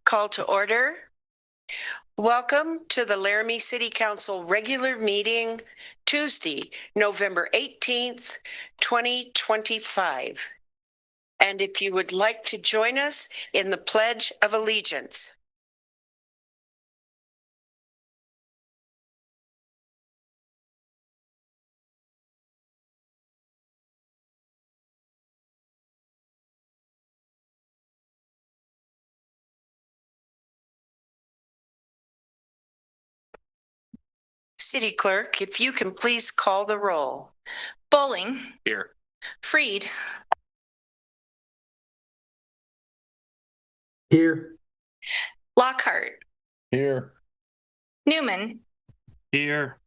Call to order. Welcome to the Laramie City Council regular meeting, Tuesday, November 18th, 2025. And if you would like to join us in the Pledge of Allegiance. City Clerk, if you can please call the roll. Bowling. Here. Freed. Here. Lockhart. Here. Newman. Here.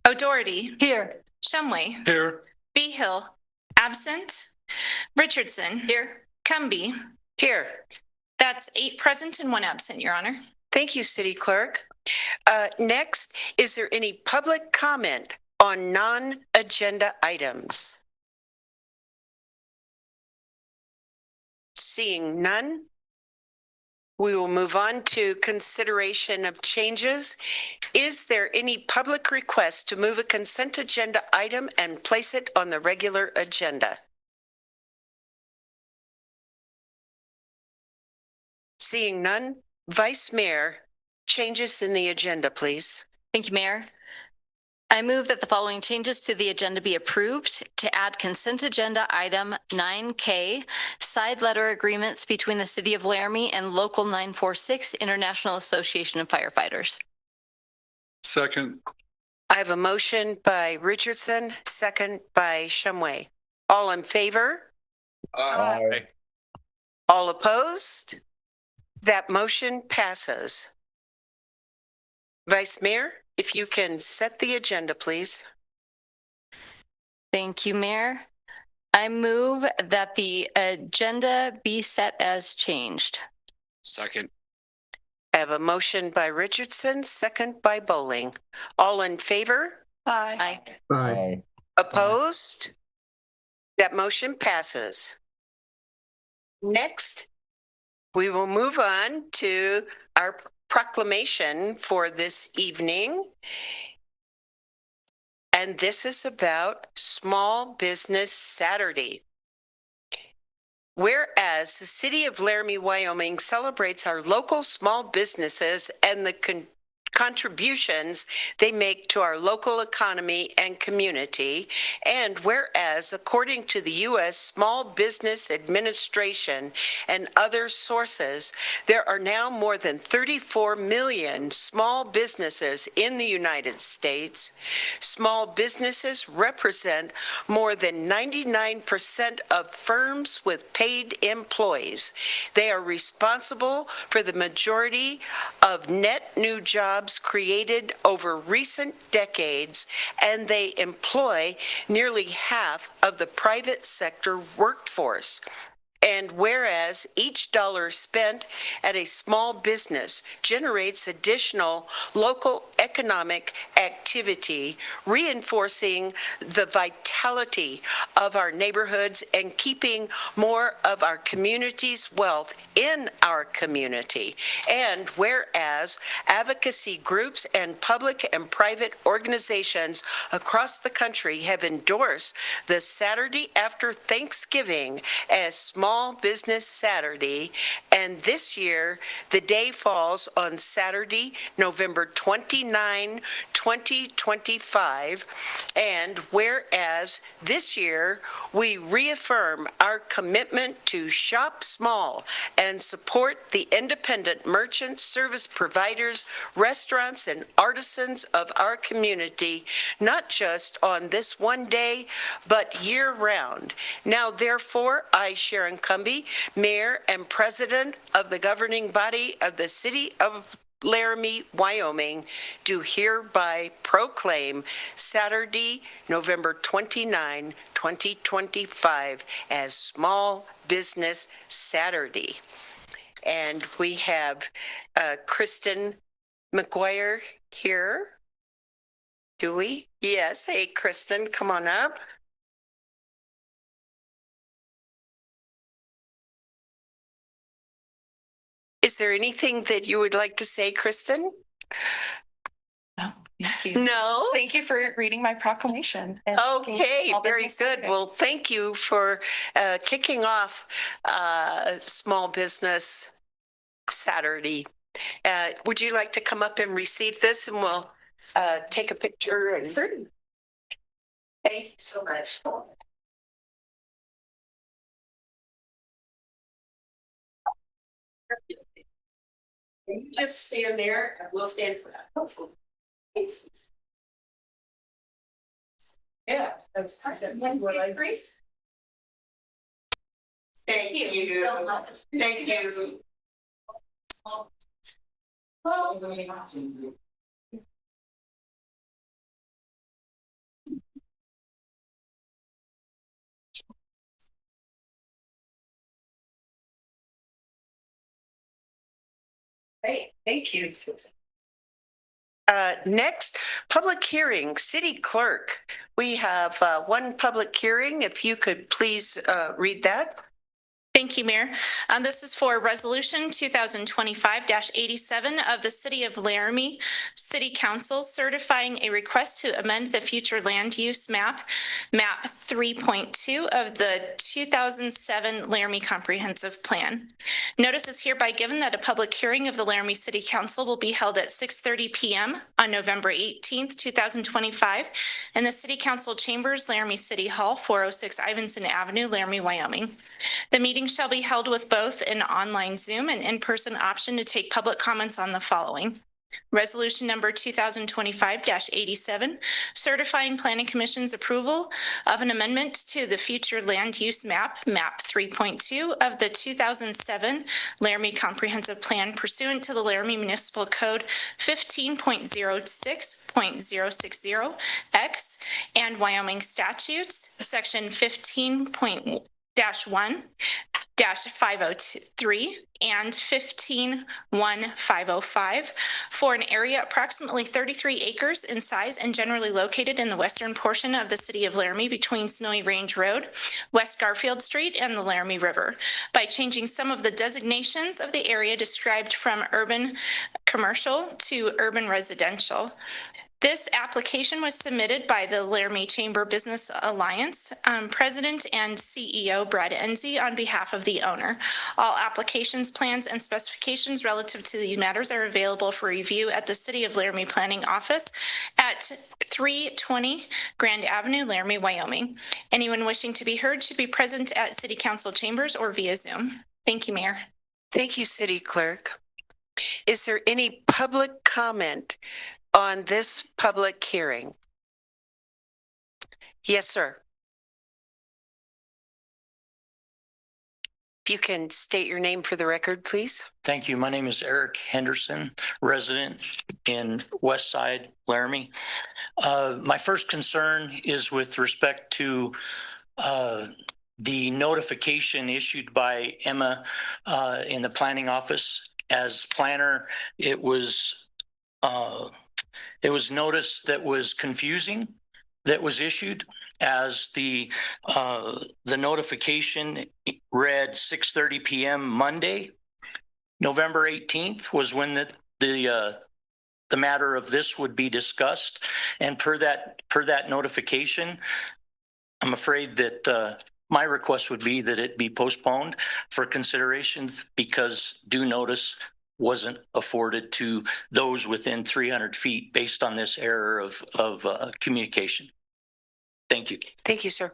O'Doherty. Here. Shumway. Here. Behill. Absent. Richardson. Here. Cumby. Here. That's 8 present and 1 absent, Your Honor. Thank you, City Clerk. Next, is there any public comment on non-agenda items? Seeing none, we will move on to consideration of changes. Is there any public request to move a consent agenda item and place it on the regular agenda? Seeing none, Vice Mayor, changes in the agenda, please. Thank you, Mayor. I move that the following changes to the agenda be approved: to add consent agenda item 9K, side letter agreements between the City of Laramie and Local 946 International Association of Firefighters. Second. I have a motion by Richardson, second by Shumway. All in favor? Aye. All opposed? That motion passes. Vice Mayor, if you can set the agenda, please. Thank you, Mayor. I move that the agenda be set as changed. Second. I have a motion by Richardson, second by Bowling. All in favor? Aye. Aye. Opposed? That motion passes. Next, we will move on to our proclamation for this evening. And this is about Small Business Saturday. Whereas the City of Laramie, Wyoming celebrates our local small businesses and the contributions they make to our local economy and community. And whereas, according to the U.S. Small Business Administration and other sources, there are now more than 34 million small businesses in the United States. Small businesses represent more than 99% of firms with paid employees. They are responsible for the majority of net new jobs created over recent decades, and they employ nearly half of the private sector workforce. And whereas each dollar spent at a small business generates additional local economic activity, reinforcing the vitality of our neighborhoods and keeping more of our community's wealth in our community. And whereas advocacy groups and public and private organizations across the country have endorsed the Saturday after Thanksgiving as Small Business Saturday, and this year the day falls on Saturday, November 29, 2025, and whereas this year we reaffirm our commitment to shop small and support the independent merchants, service providers, restaurants, and artisans of our community, not just on this one day, but year-round. Now, therefore, I, Sharon Cumby, Mayor and President of the governing body of the City of Laramie, Wyoming, do hereby proclaim Saturday, November 29, 2025 as Small Business Saturday. And we have Kristen McGuire here. Do we? Yes. Hey, Kristen, come on up. Is there anything that you would like to say, Kristen? Thank you. No? Thank you for reading my proclamation. and Okay, small very business good. Saturday. Well, thank you for kicking off Small Business Saturday. Would you like to come up and receive this, and we'll take a picture? And thank you so much. You just stand there, and we'll stand for that. Yeah, that's Grace. Thank you. Thank you. Great, thank you. Next, public hearing, city clerk. We have one public hearing. If you could please read that. Thank you, Mayor. This is for Resolution 2025-87 of the City of Laramie City Council certifying a request to amend the future land use map, map 3.2 of the 2007 Laramie Comprehensive Plan. Notice is hereby given that a public hearing of the Laramie City Council will be held at 6:30 p.m. on November 18th, 2025 in the City Council Chambers, Laramie City Hall, 406 Ivinson Avenue, Laramie, Wyoming. The meeting shall be held with both an online Zoom and in-person option to take public comments on the following. Resolution number 2025-87, certifying Planning Commission's approval of an amendment to the future land use map, map 3.2 of the 2007 Laramie Comprehensive Plan pursuant to the Laramie Municipal Code 15.06.060X and Wyoming statutes, section 15.1-503 and 15.1-505 for an area approximately 33 acres in size and generally located in the western portion of the city of Laramie between Snowy Range Road, West Garfield Street, and the Laramie River by changing some of the designations of the area described from urban commercial to urban residential. This application was submitted by the Laramie Chamber Business Alliance President and CEO Brad Enzi on behalf of the owner. All applications, plans, and specifications relative to these matters are available for review at the City of Laramie Planning Office at 320 Grand Avenue, Laramie, Wyoming. Anyone wishing to be heard should be present at City Council chambers or via Zoom. Thank you, Mayor. Thank you, City Clerk. Is there any public comment on this public hearing? Yes, sir. If you can state your name for the record, please. Thank you. My name is Eric Henderson, resident in West Side, Laramie. My first concern is with respect to the notification issued by Emma in the planning office. As planner, it was notice that was confusing that was issued, as the notification read 6:30 p.m. Monday, November 18th was when the matter of this would be discussed, and per that notification, I'm afraid that my request would be that it be postponed for consideration because due notice wasn't afforded to those within 300 feet based on this error of communication. Thank you. Thank you, sir.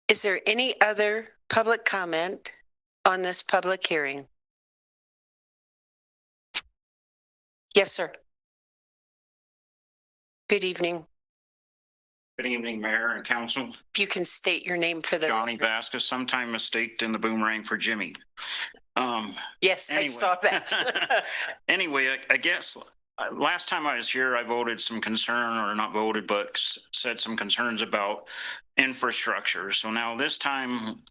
Is there any other public comment on this public hearing? Yes, sir. Good evening. Good evening, Mayor and Council. If you can state your name for the Johnny Vasquez, sometime mistaked in the boomerang for Jimmy. Yes, anyway. I saw that. Anyway, I guess last time I was here, I voted some concern, or not voted, but said some concerns about infrastructure. So now this time,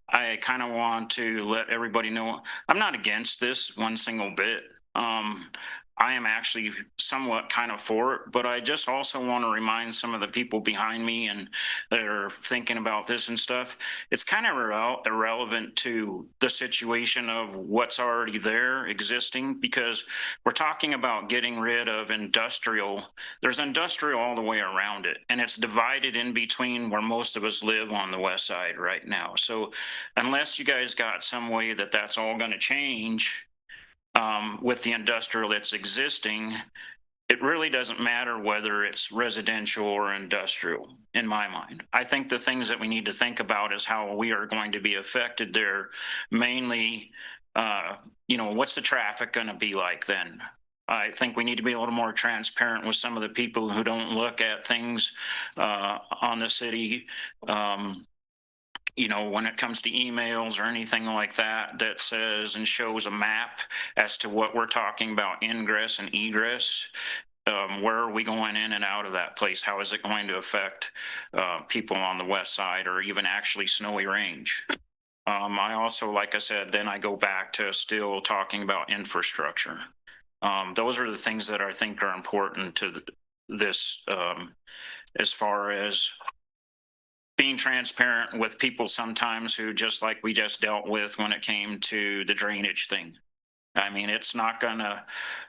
I kind of want to let everybody know I'm not against this one single bit. I am actually somewhat kind of for it, but I just also want to remind some of the people behind me and that are thinking about this and stuff. It's kind of irrelevant to the situation of what's already there existing, because we're talking about getting rid of industrial. There's industrial all the way around it, and it's divided in between where most of us live on the west side right now. So unless you guys got some way that that's all going to change with the industrial that's existing, it really doesn't matter whether it's residential or industrial, in my mind. I think the things that we need to think about is how we are going to be affected there. Mainly, what's the traffic going to be like then? I think we need to be a little more transparent with some of the people who don't look at things on the city, when it comes to emails or anything like that, that says and shows a map as to what we're talking about, ingress and egress. Where are we going in and out of that place? How is it going to affect people on the west side or even actually Snowy Range? I also, like I said, then I go back to still talking about infrastructure. Those are the things that I think are important to this as far as being transparent with people sometimes who, just like we just dealt with when it came to the drainage thing. I mean, it's not going to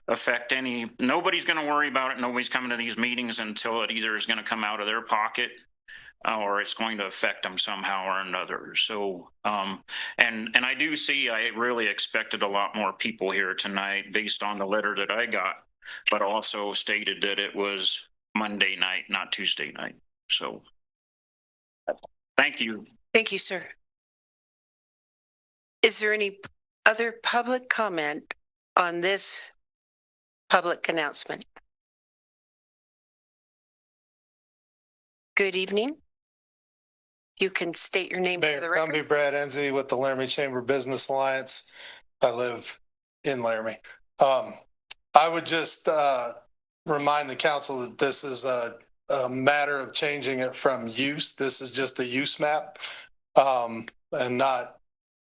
affect nobody's going to worry about it. Nobody's coming to these meetings until it either is going to come out of their pocket or it's going to affect them somehow or another. So, and I do see, I really expected a lot more people here tonight based on the letter that I got, but also stated that it was Monday night, not Tuesday night. So thank you. Thank you, sir. Is there any other public comment on this public announcement? Good evening. You can state your name for the record. I'm Brad Enzi with the Laramie Chamber Business Alliance. I live in Laramie. I would just remind the council that this is a matter of changing it from use. This is just a use map and not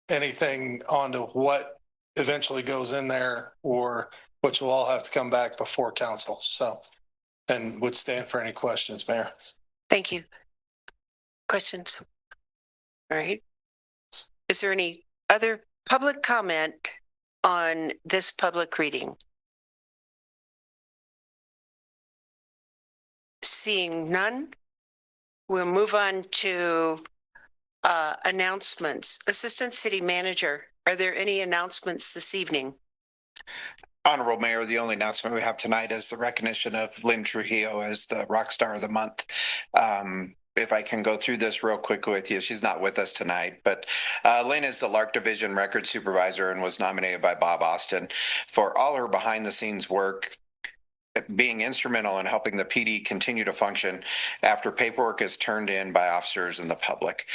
anything onto what eventually goes in there, or which will all have to come back before council. So, and would stand for any questions, Mayor. Thank you. Questions? All right. Is there any other public comment on this public reading? Seeing none, we'll move on to announcements. Assistant City Manager, are there any announcements this evening? Honorable Mayor, the only announcement we have tonight is the recognition of Lynn Trujillo as the Rock Star of the Month. If I can go through this real quick with you, she's not with us tonight, but Lynn is the Lark Division Record Supervisor and was nominated by Bob Austin for all her behind the scenes work, being instrumental in helping the PD continue to function after paperwork is turned in by officers and the public.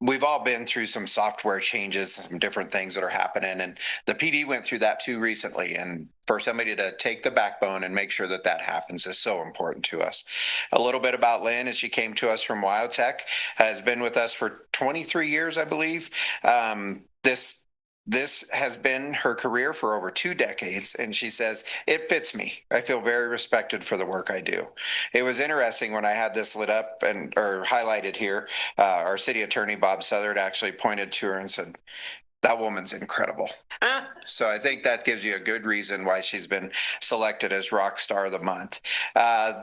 We've all been through some software changes, some different things that are happening, and the PD went through that too recently. And for somebody to take the backbone and make sure that that happens is so important to us. A little bit about Lynn, as she came to us from Wyotech, has been with us for 23 years, I believe. This has been her career for over 2 decades, and she says, it fits me. I feel very respected for the work I do. It was interesting when I had this lit up or highlighted here, our city attorney, Bob Southard, actually pointed to her and said, that woman's incredible. So I think that gives you a good reason why she's been selected as Rock Star of the Month.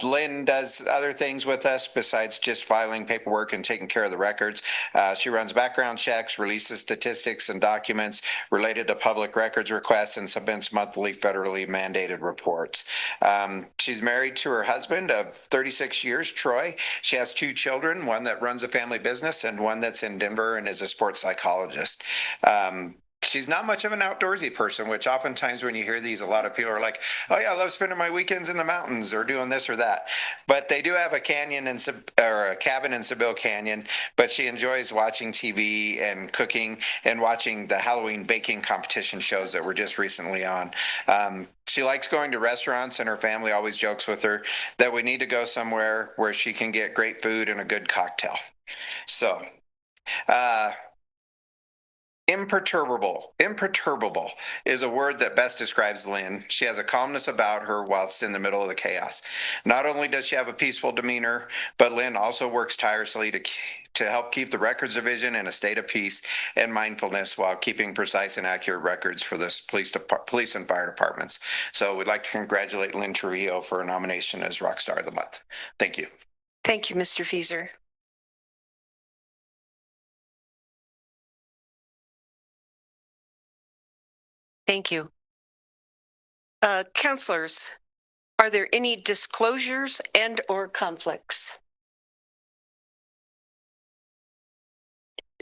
Lynn does other things with us besides just filing paperwork and taking care of the records. She runs background checks, releases statistics and documents related to public records requests, and submits monthly federally mandated reports. She's married to her husband of 36 years, Troy. She has 2 children, one that runs a family business and one that's in Denver and is a sports psychologist. She's not much of an outdoorsy person, which oftentimes when you hear these, a lot of people are like, oh yeah, I love spending my weekends in the mountains or doing this or that. But they do have a cabin in Sibyl Canyon, but she enjoys watching TV and cooking and watching the Halloween baking competition shows that were just recently on. She likes going to restaurants, and her family always jokes with her that we need to go somewhere where she can get great food and a good cocktail. So, Imperturbable is a word that best describes Lynn. She has a calmness about her whilst in the middle of the chaos. Not only does she have a peaceful demeanor, but Lynn also works tirelessly to help keep the records division in a state of peace and mindfulness while keeping precise and accurate records for the police and fire departments. So we'd like to congratulate Lynn Trujillo for a nomination as Rockstar of the Month. Thank you. Thank you, Mr. Fieser. Thank you. Councilors, are there any disclosures and or conflicts?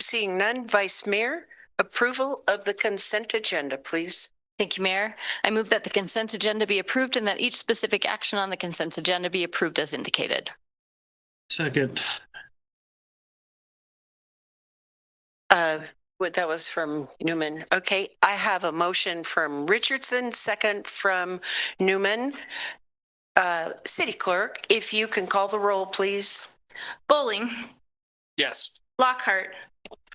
Seeing none, Vice Mayor, approval of the consent agenda, please. Thank you, Mayor. I move that the consent agenda be approved and that each specific action on the consent agenda be approved as indicated. Second. That was from Newman. Okay, I have a motion from Richardson, second from Newman. City Clerk, if you can call the roll, please. Bowling, Yes. Lockhart,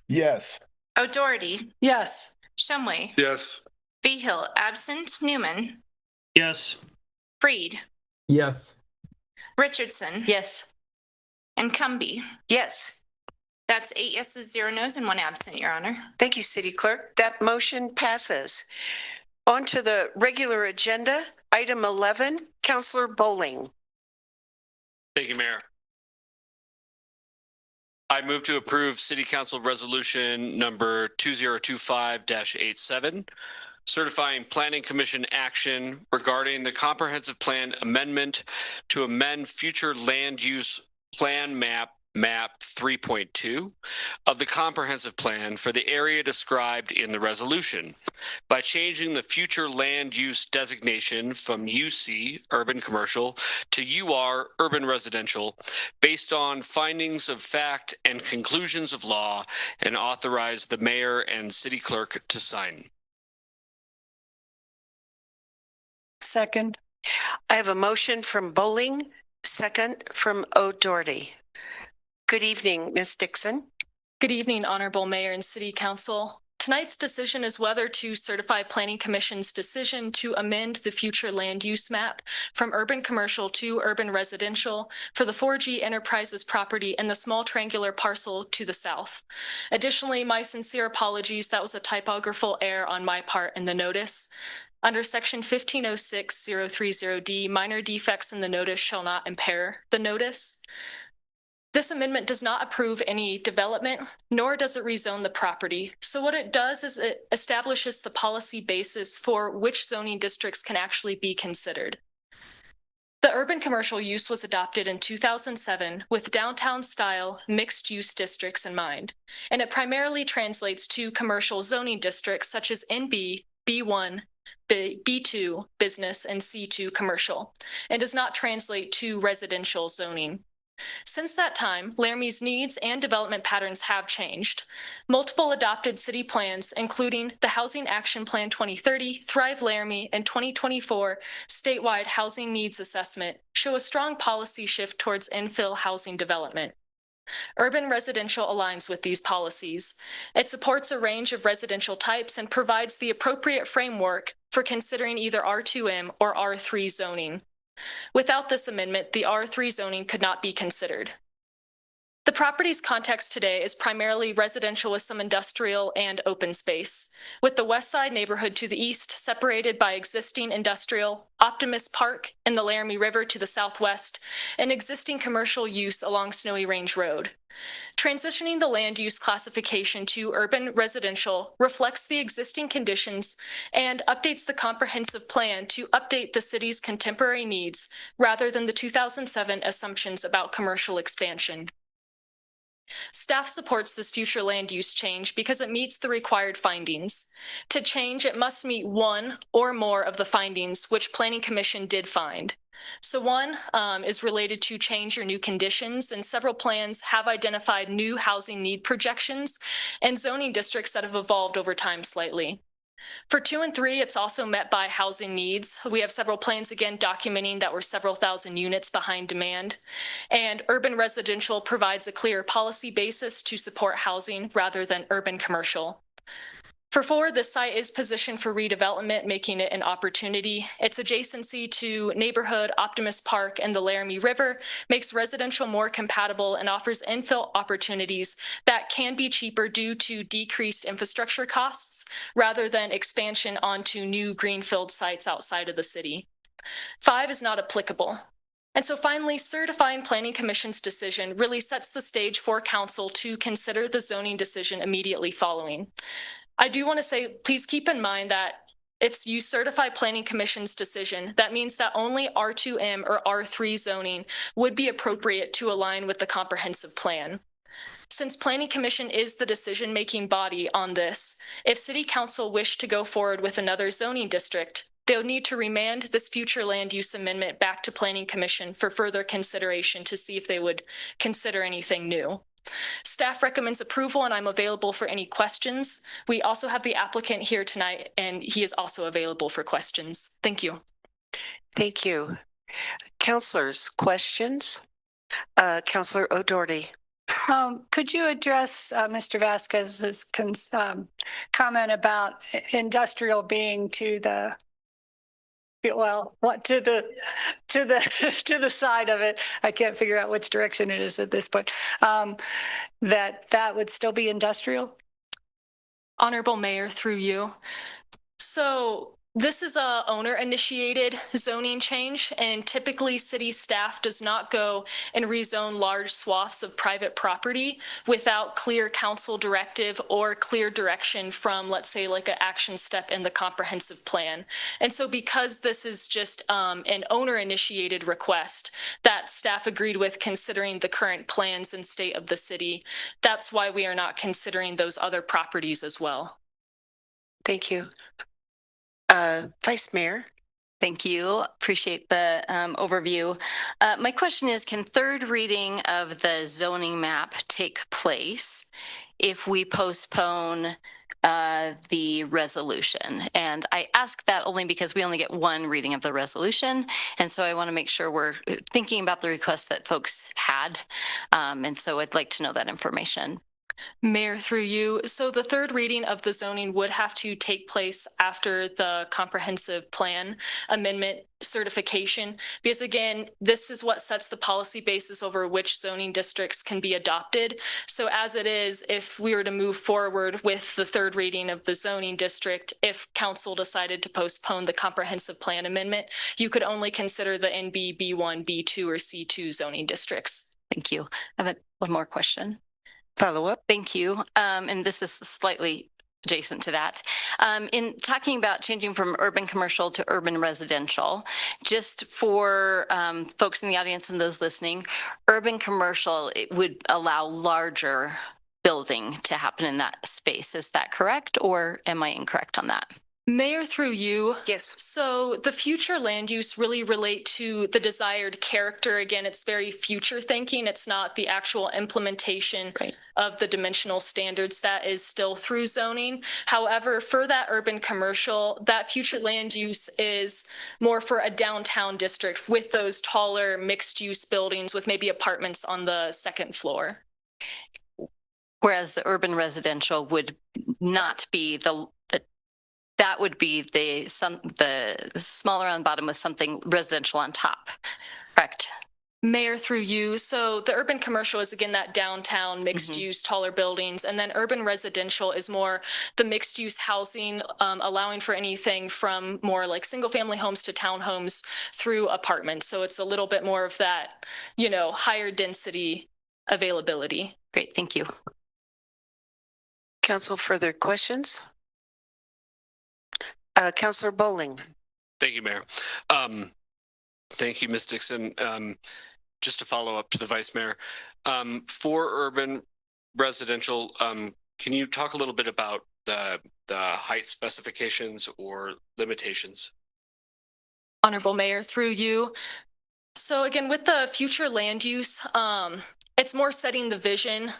Yes. O'Doherty, Yes. Shumway, Yes. Behill, absent, Newman, Yes. Freed, Yes. Richardson, Yes. and Cumby. Yes. That's 8 yeses, 0 nos, and 1 absent, Your Honor. Thank you, City Clerk. That motion passes. On to the regular agenda, item 11, Councilor Bowling. Thank you, Mayor. I move to approve City Council Resolution number 2025-87, certifying Planning Commission action regarding the comprehensive plan amendment to amend future land use plan map 3.2 of the comprehensive plan for the area described in the resolution by changing the future land use designation from UC, urban commercial, to UR, urban residential, based on findings of fact and conclusions of law, and authorize the mayor and city clerk to sign. Second. I have a motion from Bowling, second from O'Doherty. Good evening, Ms. Dixon. Good evening, Honorable Mayor and City Council. Tonight's decision is whether to certify Planning Commission's decision to amend the future land use map from urban commercial to urban residential for the 4G Enterprises property and the small triangular parcel to the south. Additionally, my sincere apologies, that was a typographical error on my part in the notice. Under Section 1506.030D, minor defects in the notice shall not impair the notice. This amendment does not approve any development, nor does it rezone the property. So what it does is it establishes the policy basis for which zoning districts can actually be considered. The urban commercial use was adopted in 2007 with downtown-style mixed-use districts in mind, and it primarily translates to commercial zoning districts such as NB, B1, B2 business, and C2 commercial, and does not translate to residential zoning. Since that time, Laramie's needs and development patterns have changed. Multiple adopted city plans, including the Housing Action Plan 2030, Thrive Laramie, and 2024 statewide housing needs assessment, show a strong policy shift towards infill housing development. Urban residential aligns with these policies. It supports a range of residential types and provides the appropriate framework for considering either R2M or R3 zoning. Without this amendment, the R3 zoning could not be considered. The property's context today is primarily residential with some industrial and open space, with the West Side neighborhood to the east separated by existing industrial, Optimist Park and the Laramie River to the southwest, and existing commercial use along Snowy Range Road. Transitioning the land use classification to urban residential reflects the existing conditions and updates the comprehensive plan to update the city's contemporary needs rather than the 2007 assumptions about commercial expansion. Staff supports this future land use change because it meets the required findings. To change, it must meet one or more of the findings which Planning Commission did find. So one is related to change or new conditions, and several plans have identified new housing need projections and zoning districts that have evolved over time slightly. For 2 and 3, it's also met by housing needs. We have several plans again documenting that we're several thousand units behind demand. And urban residential provides a clear policy basis to support housing rather than urban commercial. For 4, the site is positioned for redevelopment, making it an opportunity. Its adjacency to neighborhood Optimist Park and the Laramie River makes residential more compatible and offers infill opportunities that can be cheaper due to decreased infrastructure costs rather than expansion onto new greenfield sites outside of the city. 5 is not applicable. And so finally, certifying Planning Commission's decision really sets the stage for council to consider the zoning decision immediately following. I do want to say, please keep in mind that if you certify Planning Commission's decision, that means that only R2M or R3 zoning would be appropriate to align with the comprehensive plan. Since Planning Commission is the decision-making body on this, if City Council wished to go forward with another zoning district, they'll need to remand this future land use amendment back to Planning Commission for further consideration to see if they would consider anything new. Staff recommends approval, and I'm available for any questions. We also have the applicant here tonight, and he is also available for questions. Thank you. Thank you. Councilors, questions? Councilor O'Doherty. Could you address Mr. Vasquez's comment about industrial being to the side of it? I can't figure out which direction it is at this point. That would still be industrial? Honorable Mayor, through you. So this is a owner-initiated zoning change, and typically city staff does not go and rezone large swaths of private property without clear council directive or clear direction from, let's say, like an action step in the comprehensive plan. And so because this is just an owner-initiated request that staff agreed with considering the current plans and state of the city, that's why we are not considering those other properties as well. Thank you. Vice Mayor. Thank you. Appreciate the overview. My question is, can third reading of the zoning map take place if we postpone the resolution? And I ask that only because we only get one reading of the resolution. And so I want to make sure we're thinking about the request that folks had. And so I'd like to know that information. Mayor, through you. So the third reading of the zoning would have to take place after the comprehensive plan amendment certification, because again, this is what sets the policy basis over which zoning districts can be adopted. So as it is, if we were to move forward with the third reading of the zoning district, if council decided to postpone the comprehensive plan amendment, you could only consider the NB, B1, B2, or C2 zoning districts. Thank you. I have one more question. Follow up. Thank you. And this is slightly adjacent to that. In talking about changing from urban commercial to urban residential, just for folks in the audience and those listening, urban commercial, it would allow larger building to happen in that space. Is that correct, or am I incorrect on that? Mayor, through you. Yes. So the future land use really relate to the desired character. Again, it's very future thinking. It's not the actual implementation of the dimensional standards that is still through zoning. However, for that urban commercial, that future land use is more for a downtown district with those taller mixed use buildings with maybe apartments on the second floor. Whereas the urban residential would not be that would be the smaller on the bottom with something residential on top, correct? Mayor, through you. So the urban commercial is again that downtown mixed use, taller buildings, and then urban residential is more the mixed use housing, allowing for anything from more like single family homes to townhomes through apartments. So it's a little bit more of that, you know, higher density availability. Great, thank you. Council, further questions? Councilor Bowling. Thank you, Mayor. Thank you, Ms. Dixon. Just to follow up to the Vice Mayor, for urban residential, can you talk a little bit about the height specifications or limitations? Honorable Mayor, through you. So again, with the future land use, it's more setting the vision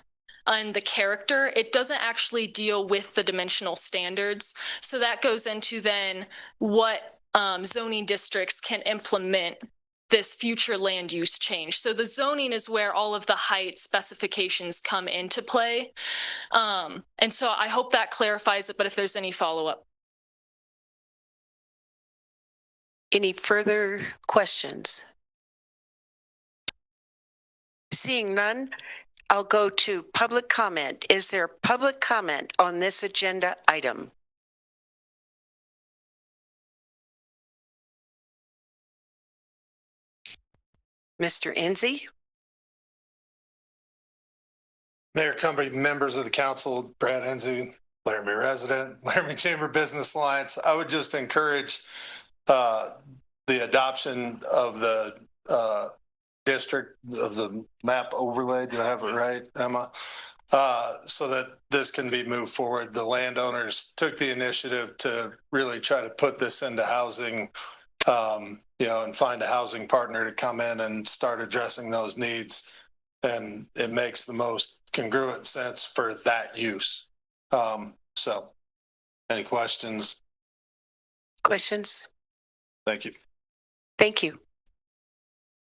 and the character. It doesn't actually deal with the dimensional standards. So that goes into then what zoning districts can implement this future land use change. So the zoning is where all of the height specifications come into play. And so I hope that clarifies it, but if there's any follow-up. Any further questions? Seeing none, I'll go to public comment. Is there public comment on this agenda item? Mr. Enzi? Mayor Cumbie, members of the council, Brad Enzi, Laramie resident, Laramie Chamber Business Alliance, I would just encourage the adoption of the district of the map overlay. Do I have it right, Emma? So that this can be moved forward. The landowners took the initiative to really try to put this into housing, and find a housing partner to come in and start addressing those needs. And it makes the most congruent sense for that use. So any questions? Questions? Thank you. Thank you.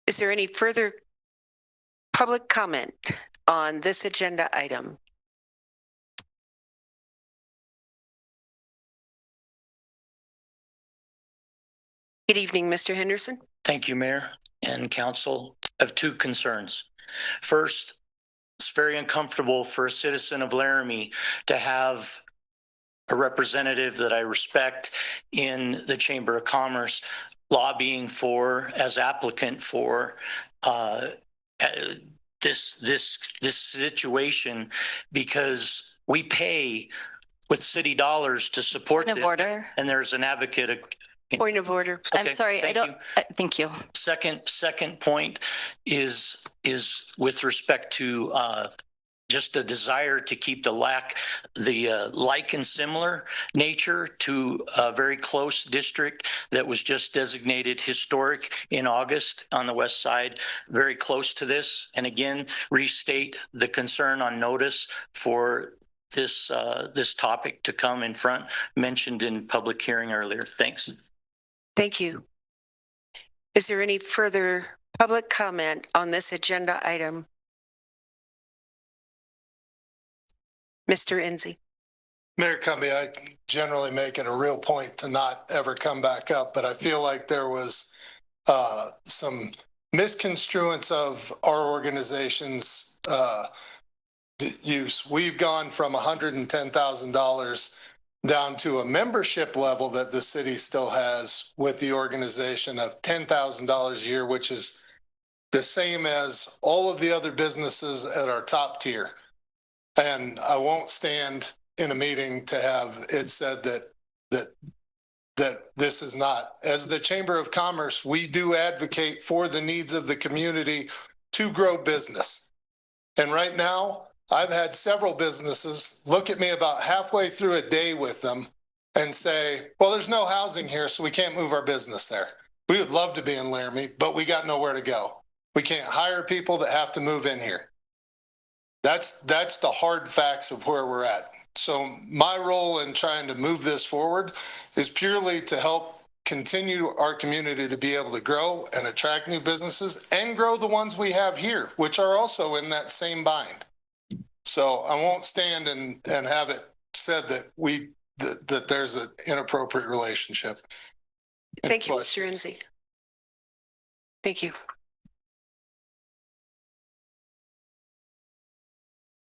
Is there any further public comment on this agenda item? Good evening, Mr. Henderson. Thank you, Mayor and Council. I have two concerns. First, it's very uncomfortable for a citizen of Laramie to have a representative that I respect in the Chamber of Commerce lobbying for, as applicant for, this situation, because we pay with city dollars to support Point of this, order. and there's an advocate. Point of order. I'm sorry, I don't. Thank you. Second point is with respect to just a desire to keep the like and similar nature to a very close district that was just designated historic in August on the west side, very close to this. And again, restate the concern on notice for this topic to come in front, mentioned in public hearing earlier. Thanks. Thank you. Is there any further public comment on this agenda item? Mr. Enzi. Mayor Cumbie, I generally make it a real point to not ever come back up, but I feel like there was some misconstruence of our organization's use. We've gone from $110,000 down to a membership level that the city still has with the organization of $10,000 a year, which is the same as all of the other businesses at our top tier. And I won't stand in a meeting to have it said that this is not. As the Chamber of Commerce, we do advocate for the needs of the community to grow business. And right now, I've had several businesses look at me about halfway through a day with them and say, well, there's no housing here, so we can't move our business there. We would love to be in Laramie, but we got nowhere to go. We can't hire people that have to move in here. That's the hard facts of where we're at. So my role in trying to move this forward is purely to help continue our community to be able to grow and attract new businesses and grow the ones we have here, which are also in that same bind. So I won't stand and have it said that there's an inappropriate relationship. Thank you, Mr. Enzi. Thank you.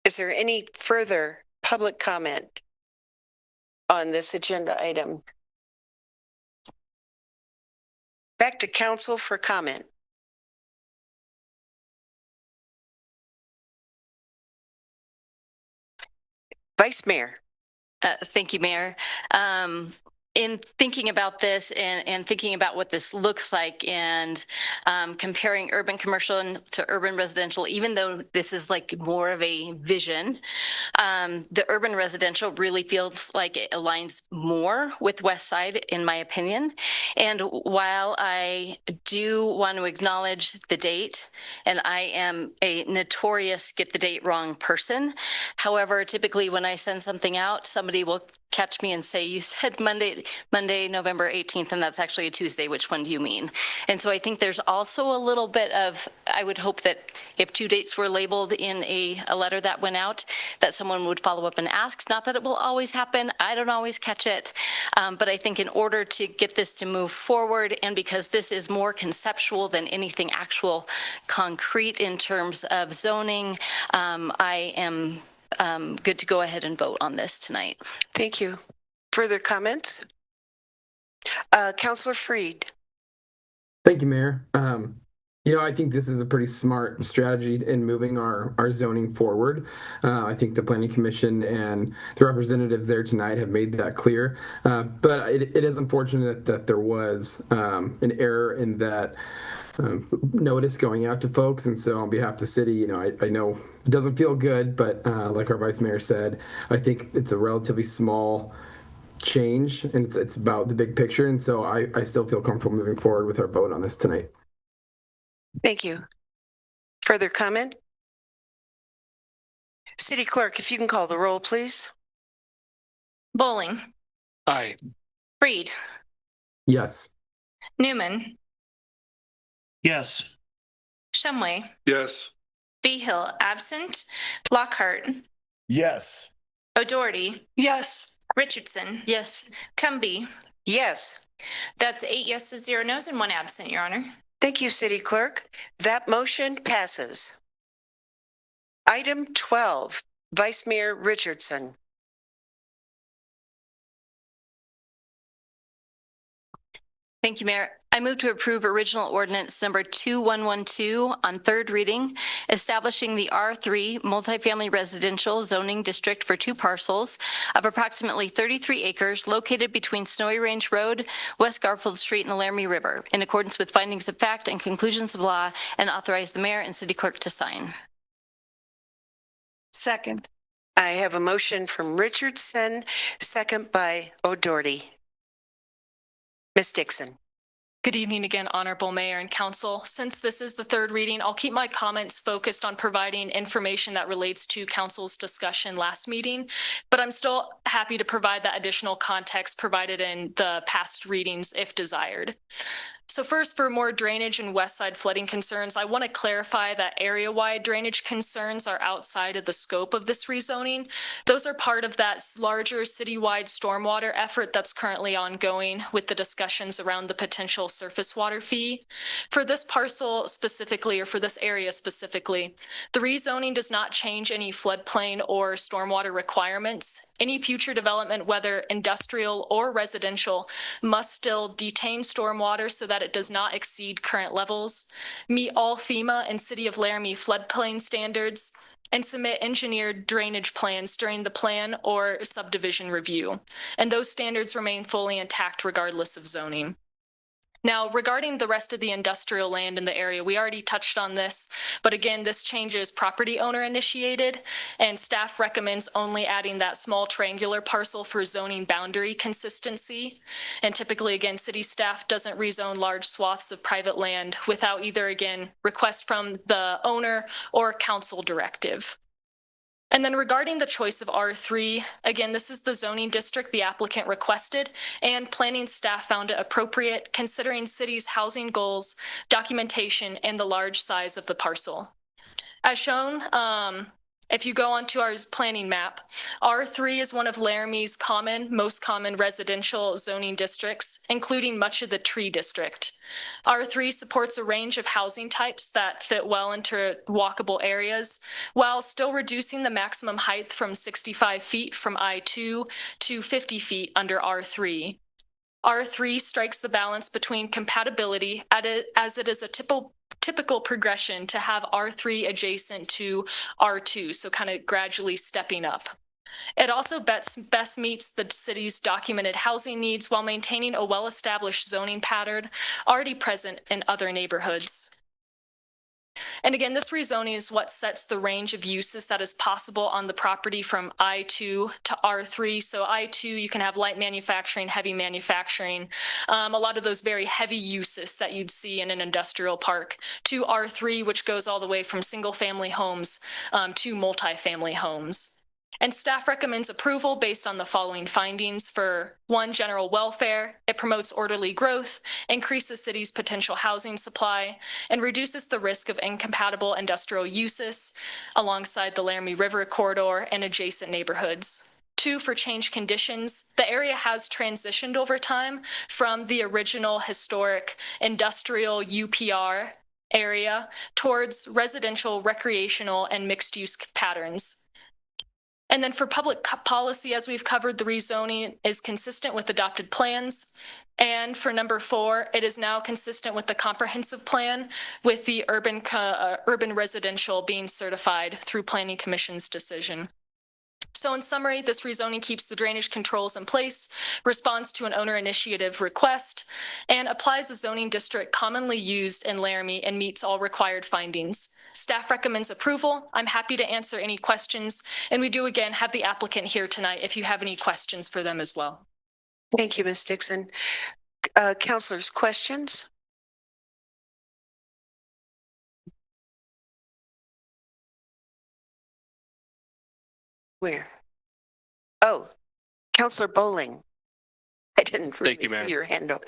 Is there any further public comment on this agenda item? Back to council for comment. Vice Mayor. Thank you, Mayor. In thinking about this and thinking about what this looks like and comparing urban commercial to urban residential, even though this is like more of a vision, the urban residential really feels like it aligns more with West Side, in my opinion. And while I do want to acknowledge the date, and I am a notorious get the date wrong person, however, typically when I send something out, somebody will catch me and say, you said Monday, November 18th, and that's actually a Tuesday. Which one do you mean? And so I think there's also a little bit of, I would hope that if two dates were labeled in a letter that went out, that someone would follow up and ask. Not that it will always happen. I don't always catch it. But I think in order to get this to move forward, and because this is more conceptual than anything actual concrete in terms of zoning, I am good to go ahead and vote on this tonight. Thank you. Further comments? Councillor Freed. Thank you, Mayor. I think this is a pretty smart strategy in moving our zoning forward. I think the Planning Commission and the representatives there tonight have made that clear. But it is unfortunate that there was an error in that notice going out to folks. And so on behalf of the city, I know it doesn't feel good, but like our Vice Mayor said, I think it's a relatively small change, and it's about the big picture. And so I still feel comfortable moving forward with our vote on this tonight. Thank you. Further comment? City Clerk, if you can call the roll, please. Bowling. Aye. Freed. Yes. Newman. Yes. Shumway. Yes. Behill absent. Lockhart. Yes. O'Doherty. Yes. Richardson. Yes. Cumby. Yes. That's 8 yeses, 0 nos, and 1 absent, Your Honor. Thank you, City Clerk. That motion passes. Item 12, Vice Mayor Richardson. Thank you, Mayor. I move to approve original ordinance number 2112 on third reading, establishing the R3 multifamily residential zoning district for 2 parcels of approximately 33 acres located between Snowy Range Road, West Garfield Street, and the Laramie River, in accordance with findings of fact and conclusions of law, and authorize the mayor and city clerk to sign. Second. I have a motion from Richardson, second by O'Doherty. Ms. Dixon. Good evening again, Honorable Mayor and Council. Since this is the third reading, I'll keep my comments focused on providing information that relates to Council's discussion last meeting, but I'm still happy to provide that additional context provided in the past readings if desired. So first, for more drainage and west side flooding concerns, I want to clarify that area-wide drainage concerns are outside of the scope of this rezoning. Those are part of that larger citywide stormwater effort that's currently ongoing with the discussions around the potential surface water fee. For this parcel specifically, or for this area specifically, the rezoning does not change any floodplain or stormwater requirements. Any future development, whether industrial or residential, must still detain stormwater so that it does not exceed current levels, meet all FEMA and City of Laramie floodplain standards, and submit engineered drainage plans during the plan or subdivision review. And those standards remain fully intact regardless of zoning. Now, regarding the rest of the industrial land in the area, we already touched on this, but again, this change is property owner initiated, and staff recommends only adding that small triangular parcel for zoning boundary consistency. And typically, again, city staff doesn't rezone large swaths of private land without either, again, request from the owner or council directive. And then regarding the choice of R3, again, this is the zoning district the applicant requested, and planning staff found it appropriate considering city's housing goals, documentation, and the large size of the parcel. As shown, if you go onto our planning map, R3 is one of Laramie's most common residential zoning districts, including much of the tree district. R3 supports a range of housing types that fit well into walkable areas, while still reducing the maximum height from 65 feet from I-2 to 50 feet under R3. R3 strikes the balance between compatibility as it is a typical progression to have R3 adjacent to R2, so kind of gradually stepping up. It also best meets the city's documented housing needs while maintaining a well-established zoning pattern already present in other neighborhoods. And again, this rezoning is what sets the range of uses that is possible on the property from I-2 to R3. So I-2, you can have light manufacturing, heavy manufacturing, a lot of those very heavy uses that you'd see in an industrial park, to R3, which goes all the way from single family homes to multifamily homes. And staff recommends approval based on the following findings. For one, general welfare. It promotes orderly growth, increases city's potential housing supply, and reduces the risk of incompatible industrial uses alongside the Laramie River corridor and adjacent neighborhoods. Two, for change conditions. The area has transitioned over time from the original historic industrial UPR area towards residential, recreational, and mixed-use patterns. And then for public policy, as we've covered, the rezoning is consistent with adopted plans. And for number 4, it is now consistent with the comprehensive plan, with the urban residential being certified through Planning Commission's decision. So in summary, this rezoning keeps the drainage controls in place, responds to an owner initiative request, and applies a zoning district commonly used in Laramie and meets all required findings. Staff recommends approval. I'm happy to answer any questions. And we do again have the applicant here tonight if you have any questions for them as well. Thank you, Ms. Dixon. Councilors, questions? Where? Oh, Councilor Bowling. I didn't really Thank you, Mayor. see your hand up.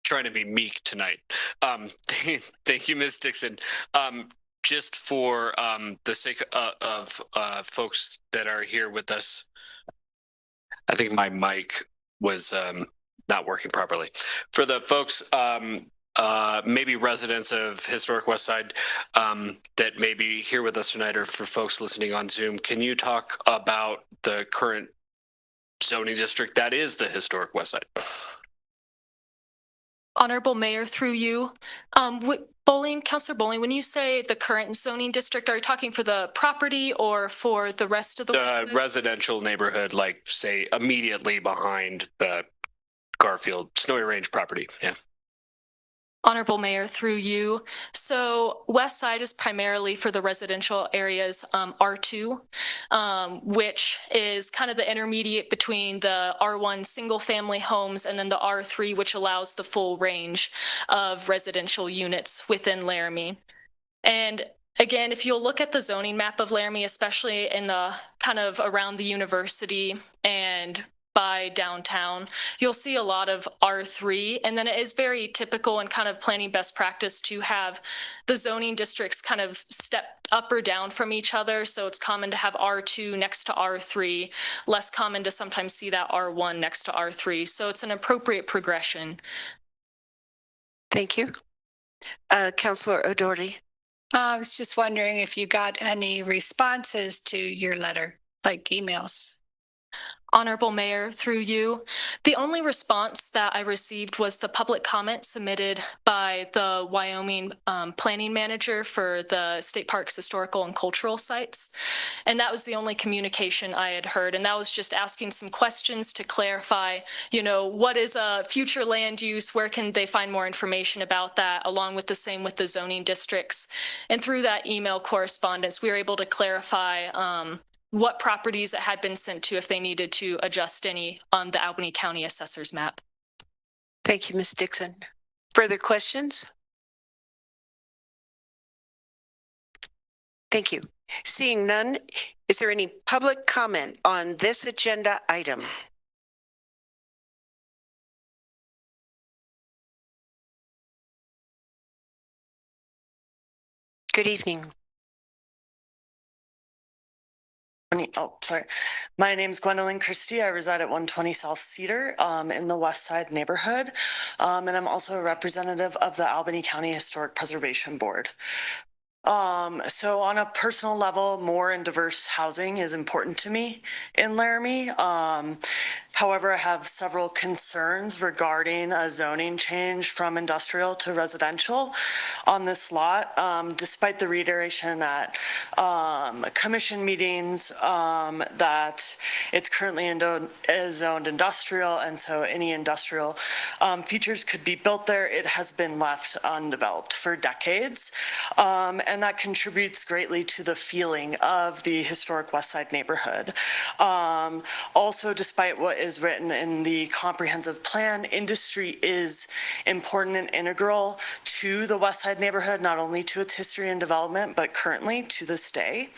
Trying to be meek tonight. Thank you, Ms. Dixon. Just for the sake of folks that are here with us, I think my mic was not working properly. For the folks, maybe residents of Historic West Side that may be here with us tonight, or for folks listening on Zoom, can you talk about the current zoning district that is the Historic West Side? Honorable Mayor, through you, Councilor Bowling, when you say the current zoning district, are you talking for the property or for the rest of the residential neighborhood, like say immediately behind the Garfield Snowy Range property? Yeah. Honorable Mayor, through you. So West Side is primarily for the residential areas, R2, which is kind of the intermediate between the R1 single family homes and then the R3, which allows the full range of residential units within Laramie. And again, if you'll look at the zoning map of Laramie, especially in the kind of around the university and by downtown, you'll see a lot of R3, and then it is very typical and kind of planning best practice to have the zoning districts kind of step up or down from each other. So it's common to have R2 next to R3, less common to sometimes see that R1 next to R3. So it's an appropriate progression. Thank you. Councilor O'Doherty. I was just wondering if you got any responses to your letter, like emails. Honorable Mayor, through you, the only response that I received was the public comment submitted by the Wyoming planning manager for the state parks, historical and cultural sites. And that was the only communication I had heard. And that was just asking some questions to clarify, you know, what is a future land use? Where can they find more information about that, along with the same with the zoning districts? And through that email correspondence, we were able to clarify what properties it had been sent to if they needed to adjust any on the Albany County Assessor's map. Thank you, Ms. Dixon. Further questions? Thank you. Seeing none, is there any public comment on this agenda item? Good evening. Oh, sorry. My name is Gwendolyn Christie. I reside at 120 South Cedar in the West Side neighborhood. And I'm also a representative of the Albany County Historic Preservation Board. So on a personal level, more and diverse housing is important to me in Laramie. However, I have several concerns regarding a zoning change from industrial to residential on this lot. Despite the reiteration at commission meetings that it's currently zoned industrial, and so any industrial features could be built there, it has been left undeveloped for decades. And that contributes greatly to the feeling of the historic West Side neighborhood. Also, despite what is written in the comprehensive plan, industry is important and integral to the West Side neighborhood, not only to its history and development, but currently to this day.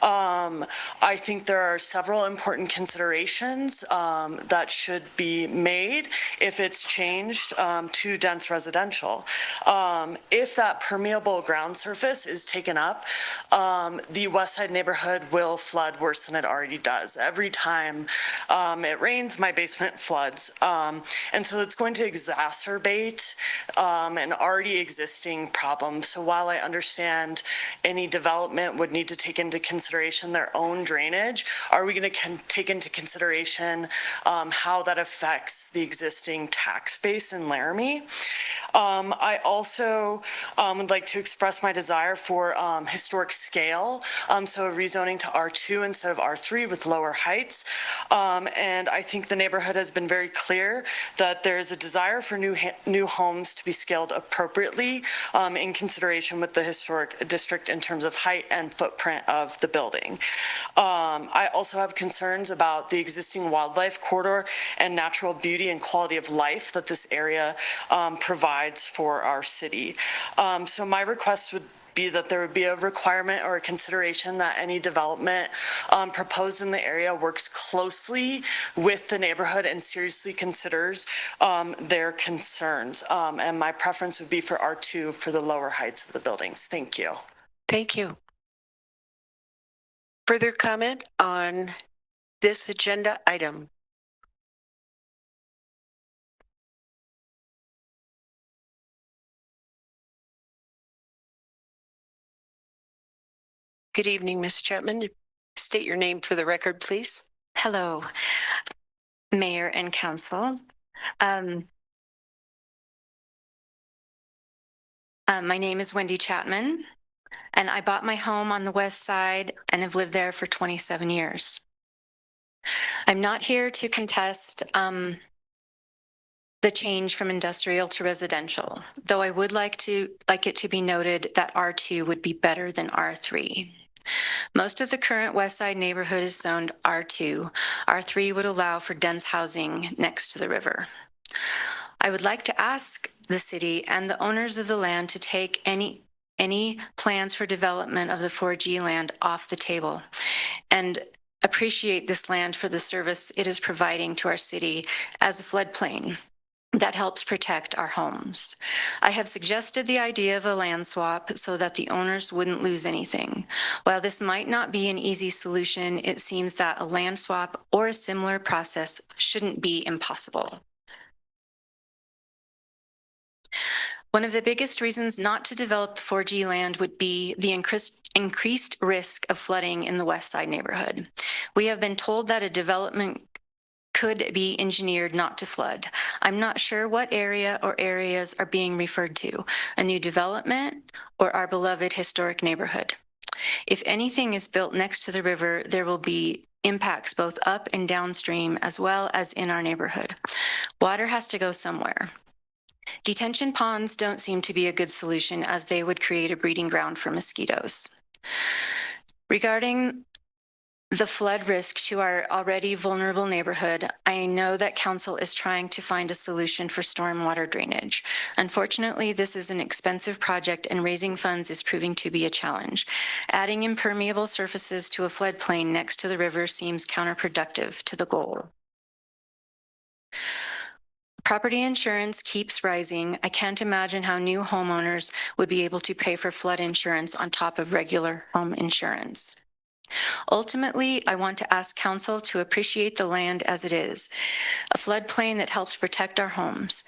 I think there are several important considerations that should be made if it's changed to dense residential. If that permeable ground surface is taken up, the West Side neighborhood will flood worse than it already does. Every time it rains, my basement floods. And so it's going to exacerbate an already existing problem. So while I understand any development would need to take into consideration their own drainage, are we going to take into consideration how that affects the existing tax base in Laramie? I also would like to express my desire for historic scale, so rezoning to R2 instead of R3 with lower heights. And I think the neighborhood has been very clear that there is a desire for new homes to be scaled appropriately in consideration with the historic district in terms of height and footprint of the building. I also have concerns about the existing wildlife corridor and natural beauty and quality of life that this area provides for our city. So my request would be that there would be a requirement or a consideration that any development proposed in the area works closely with the neighborhood and seriously considers their concerns. And my preference would be for R2 for the lower heights of the buildings. Thank you. Thank you. Further comment on this agenda item? Good evening, Ms. Chapman. State your name for the record, please. Hello, Mayor and Council. My name is Wendy Chapman, and I bought my home on the west side and have lived there for 27 years. I'm not here to contest the change from industrial to residential, though I would like it to be noted that R2 would be better than R3. Most of the current West Side neighborhood is zoned R2. R3 would allow for dense housing next to the river. I would like to ask the city and the owners of the land to take any plans for development of the 4G land off the table and appreciate this land for the service it is providing to our city as a floodplain that helps protect our homes. I have suggested the idea of a land swap so that the owners wouldn't lose anything. While this might not be an easy solution, it seems that a land swap or a similar process shouldn't be impossible. One of the biggest reasons not to develop the 4G land would be the increased risk of flooding in the West Side neighborhood. We have been told that a development could be engineered not to flood. I'm not sure what area or areas are being referred to, a new development or our beloved historic neighborhood. If anything is built next to the river, there will be impacts both up and downstream as well as in our neighborhood. Water has to go somewhere. Detention ponds don't seem to be a good solution as they would create a breeding ground for mosquitoes. Regarding the flood risk to our already vulnerable neighborhood, I know that council is trying to find a solution for stormwater drainage. Unfortunately, this is an expensive project and raising funds is proving to be a challenge. Adding impermeable surfaces to a floodplain next to the river seems counterproductive to the goal. Property insurance keeps rising. I can't imagine how new homeowners would be able to pay for flood insurance on top of regular home insurance. Ultimately, I want to ask council to appreciate the land as it is, a floodplain that helps protect our homes,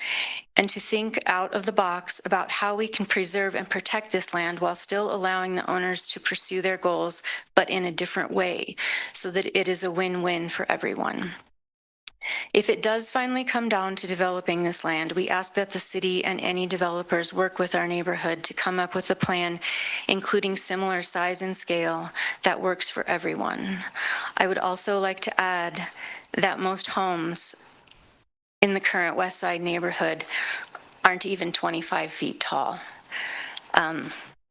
and to think out of the box about how we can preserve and protect this land while still allowing the owners to pursue their goals, but in a different way, so that it is a win-win for everyone. If it does finally come down to developing this land, we ask that the city and any developers work with our neighborhood to come up with a plan, including similar size and scale, that works for everyone. I would also like to add that most homes in the current West Side neighborhood aren't even 25 feet tall.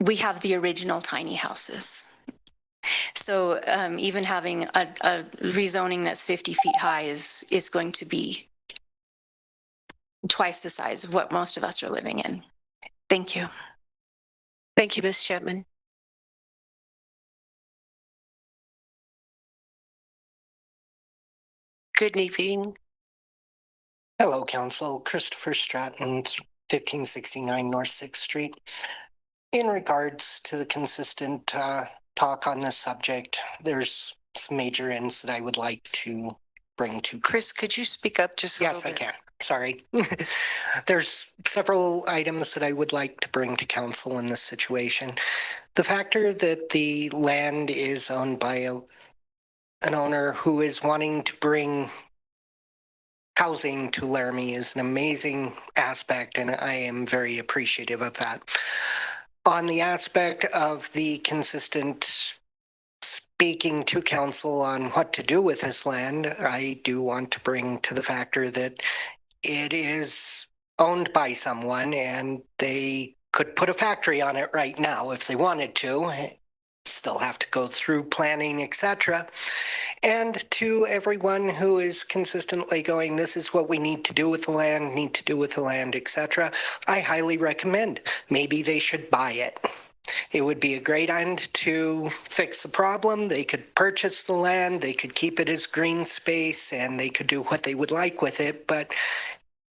We have the original tiny houses. So even having a rezoning that's 50 feet high is going to be twice the size of what most of us are living in. Thank you. Thank you, Ms. Chapman. Good evening. Hello, Council. Christopher Stratton, 1569 North 6th Street. In regards to the consistent talk on this subject, there's some major ends that I would like to bring to. Chris, could you speak up just a little bit? Yes, I can. Sorry. There's several items that I would like to bring to council in this situation. The factor that the land is owned by an owner who is wanting to bring housing to Laramie is an amazing aspect, and I am very appreciative of that. On the aspect of the consistent speaking to council on what to do with this land, I do want to bring to the factor that it is owned by someone and they could put a factory on it right now if they wanted to. Still have to go through planning, etc. And to everyone who is consistently going, this is what we need to do with the land, etc. I highly recommend maybe they should buy it. It would be a great end to fix the problem. They could purchase the land, they could keep it as green space, and they could do what they would like with it, but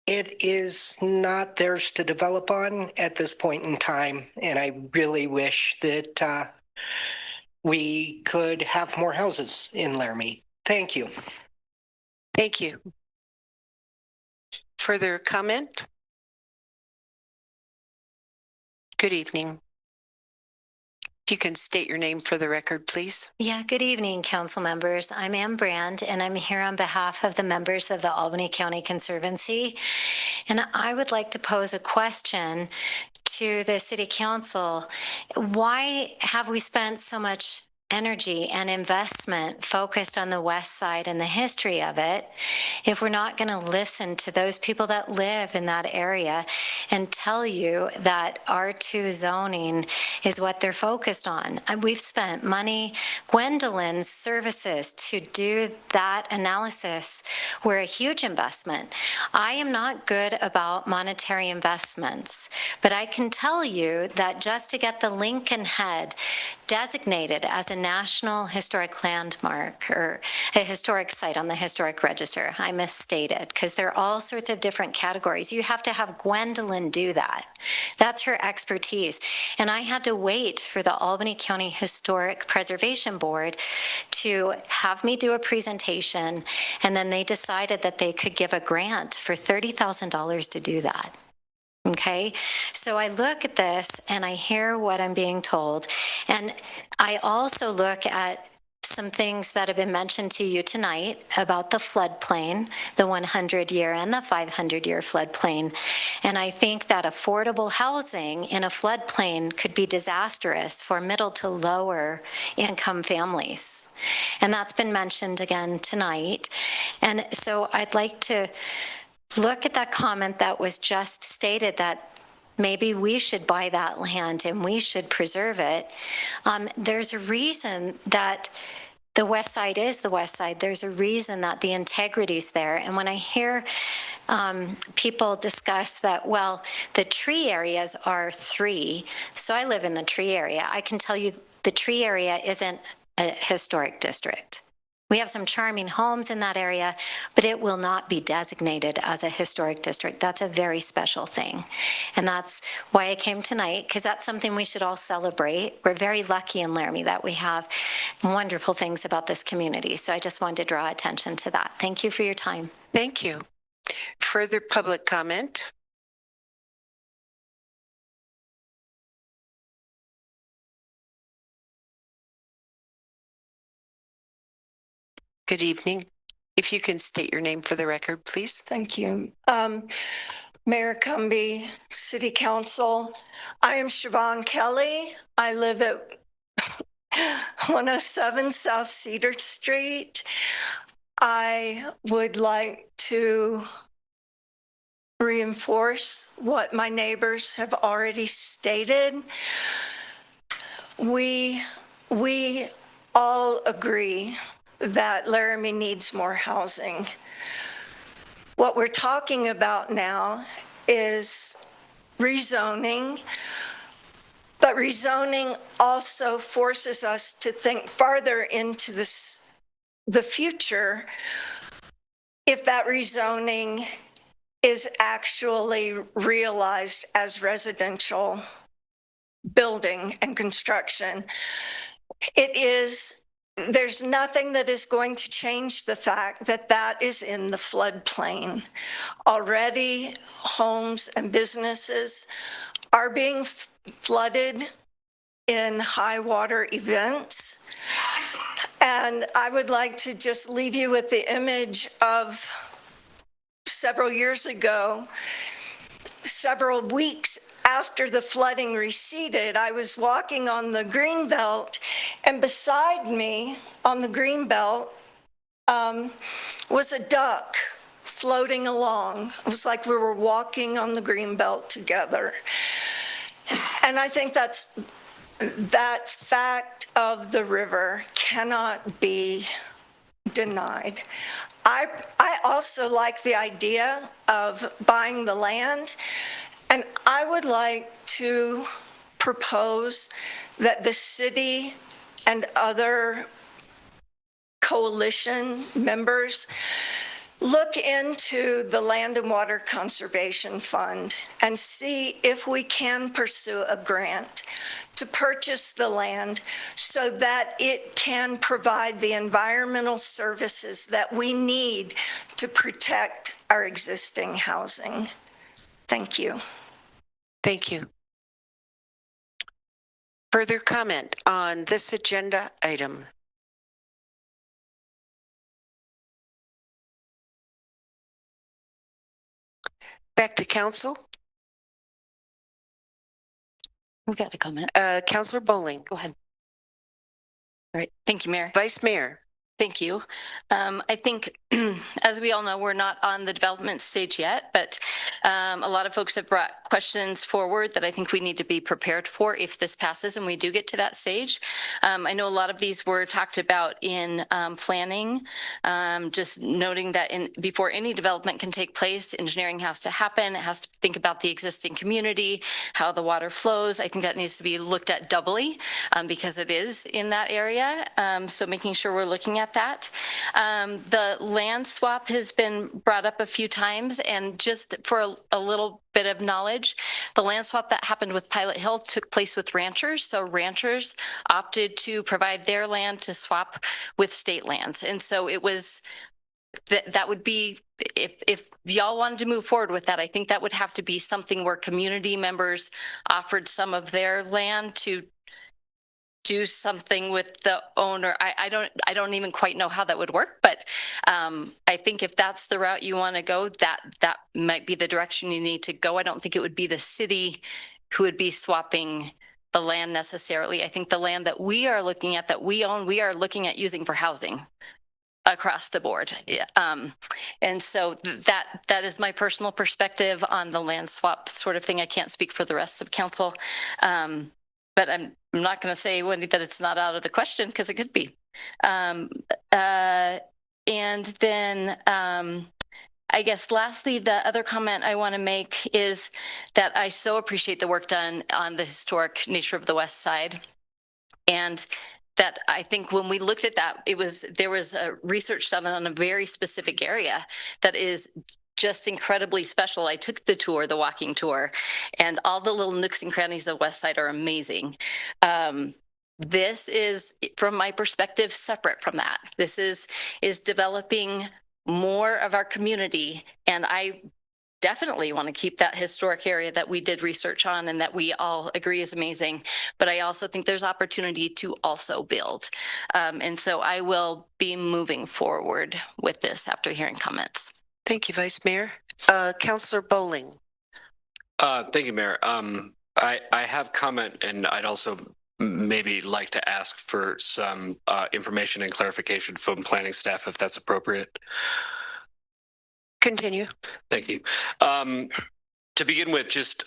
it is not theirs to develop on at this point in time, and I really wish that we could have more houses in Laramie. Thank you. Thank you. Further comment? Good evening. If you can state your name for the record, please. Yeah, good evening, council members. I'm Ann Brand, and I'm here on behalf of the members of the Albany County Conservancy. And I would like to pose a question to the city council. Why have we spent so much energy and investment focused on the west side and the history of it if we're not going to listen to those people that live in that area and tell you that R2 zoning is what they're focused on? We've spent money. Gwendolyn's services to do that analysis were a huge investment. I am not good about monetary investments, but I can tell you that just to get the Lincoln Head designated as a National Historic Landmark or a historic site on the Historic Register. I misstated because there are all sorts of different categories. You have to have Gwendolyn do that. That's her expertise. And I had to wait for the Albany County Historic Preservation Board to have me do a presentation, and then they decided that they could give a grant for $30,000 to do that. Okay, so I look at this and I hear what I'm being told. And I also look at some things that have been mentioned to you tonight about the floodplain, the 100-year and the 500-year floodplain. And I think that affordable housing in a floodplain could be disastrous for middle to lower income families. And that's been mentioned again tonight. And so I'd like to look at that comment that was just stated that maybe we should buy that land and we should preserve it. There's a reason that the west side is the west side. There's a reason that the integrity's there. And when I hear people discuss that, well, the tree areas are 3. So I live in the tree area. I can tell you the tree area isn't a historic district. We have some charming homes in that area, but it will not be designated as a historic district. That's a very special thing. And that's why I came tonight, because that's something we should all celebrate. We're very lucky in Laramie that we have wonderful things about this community. So I just wanted to draw attention to that. Thank you for your time. Thank you. Further public comment? Good evening. If you can state your name for the record, please. Thank you. Mayor Cumby, City Council. I am Siobhan Kelly. I live at 107 South Cedar Street. I would like to reinforce what my neighbors have already stated. We all agree that Laramie needs more housing. What we're talking about now is rezoning, but rezoning also forces us to think farther into the future if that rezoning is actually realized as residential building and construction. There's nothing that is going to change the fact that that is in the floodplain. Already, homes and businesses are being flooded in high water events. And I would like to just leave you with the image of several years ago, several weeks after the flooding receded, I was walking on the greenbelt, and beside me on the greenbelt was a duck floating along. It was like we were walking on the greenbelt together. And I think that fact of the river cannot be denied. I also like the idea of buying the land, and I would like to propose that the city and other coalition members look into the Land and Water Conservation Fund and see if we can pursue a grant to purchase the land so that it can provide the environmental services that we need to protect our existing housing. Thank you. Thank you. Further comment on this agenda item? Back to council. We've got a comment. Councillor Bowling. Go ahead. All right. Thank you, Mayor. Vice Mayor. Thank you. I think, as we all know, we're not on the development stage yet, but a lot of folks have brought questions forward that I think we need to be prepared for if this passes and we do get to that stage. I know a lot of these were talked about in planning, just noting that before any development can take place, engineering has to happen. It has to think about the existing community, how the water flows. I think that needs to be looked at doubly because it is in that area. So making sure we're looking at that. The land swap has been brought up a few times, and just for a little bit of knowledge, the land swap that happened with Pilot Hill took place with ranchers. So ranchers opted to provide their land to swap with state lands. And so it was, that would be, if y'all wanted to move forward with that, I think that would have to be something where community members offered some of their land to do something with the owner. I don't even quite know how that would work, but I think if that's the route you want to go, that might be the direction you need to go. I don't think it would be the city who would be swapping the land necessarily. I think the land that we are looking at, that we own, we are looking at using for housing across the board. And so that is my personal perspective on the land swap sort of thing. I can't speak for the rest of council. But I'm not going to say, Wendy, that it's not out of the question, because it could be. And then I guess lastly, the other comment I want to make is that I so appreciate the work done on the historic nature of the West Side. And that I think when we looked at that, there was a research done on a very specific area that is just incredibly special. I took the tour, the walking tour, and all the little nooks and crannies of West Side are amazing. This is, from my perspective, separate from that. This is developing more of our community, and I definitely want to keep that historic area that we did research on and that we all agree is amazing. But I also think there's opportunity to also build. And so I will be moving forward with this after hearing comments. Thank you, Vice Mayor. Councillor Bowling. Thank you, Mayor. I have comment, and I'd also maybe like to ask for some information and clarification from planning staff, if that's appropriate. Continue. Thank you. To begin with, just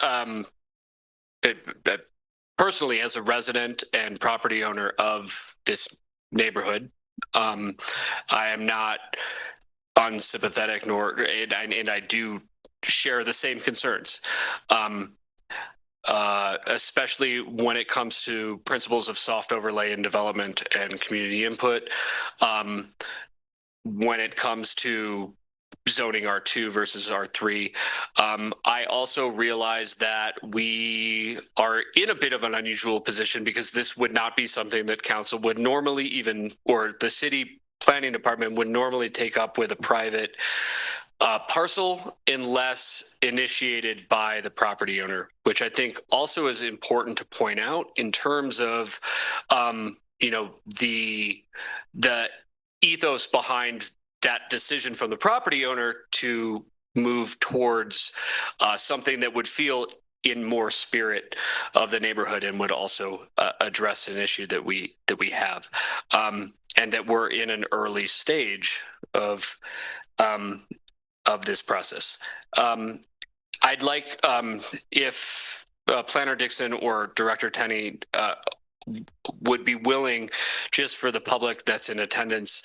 personally, as a resident and property owner of this neighborhood, I am not unsympathetic, and I do share the same concerns, especially when it comes to principles of soft overlay and development and community input. When it comes to zoning R2 versus R3. I also realize that we are in a bit of an unusual position because this would not be something that council would normally even, or the city planning department would normally take up with a private parcel unless initiated by the property owner, which I think also is important to point out in terms of, the ethos behind that decision from the property owner to move towards something that would feel in more spirit of the neighborhood and would also address an issue that we have, and that we're in an early stage of this process. I'd like if Planner Dixon or Director Tenney would be willing, just for the public that's in attendance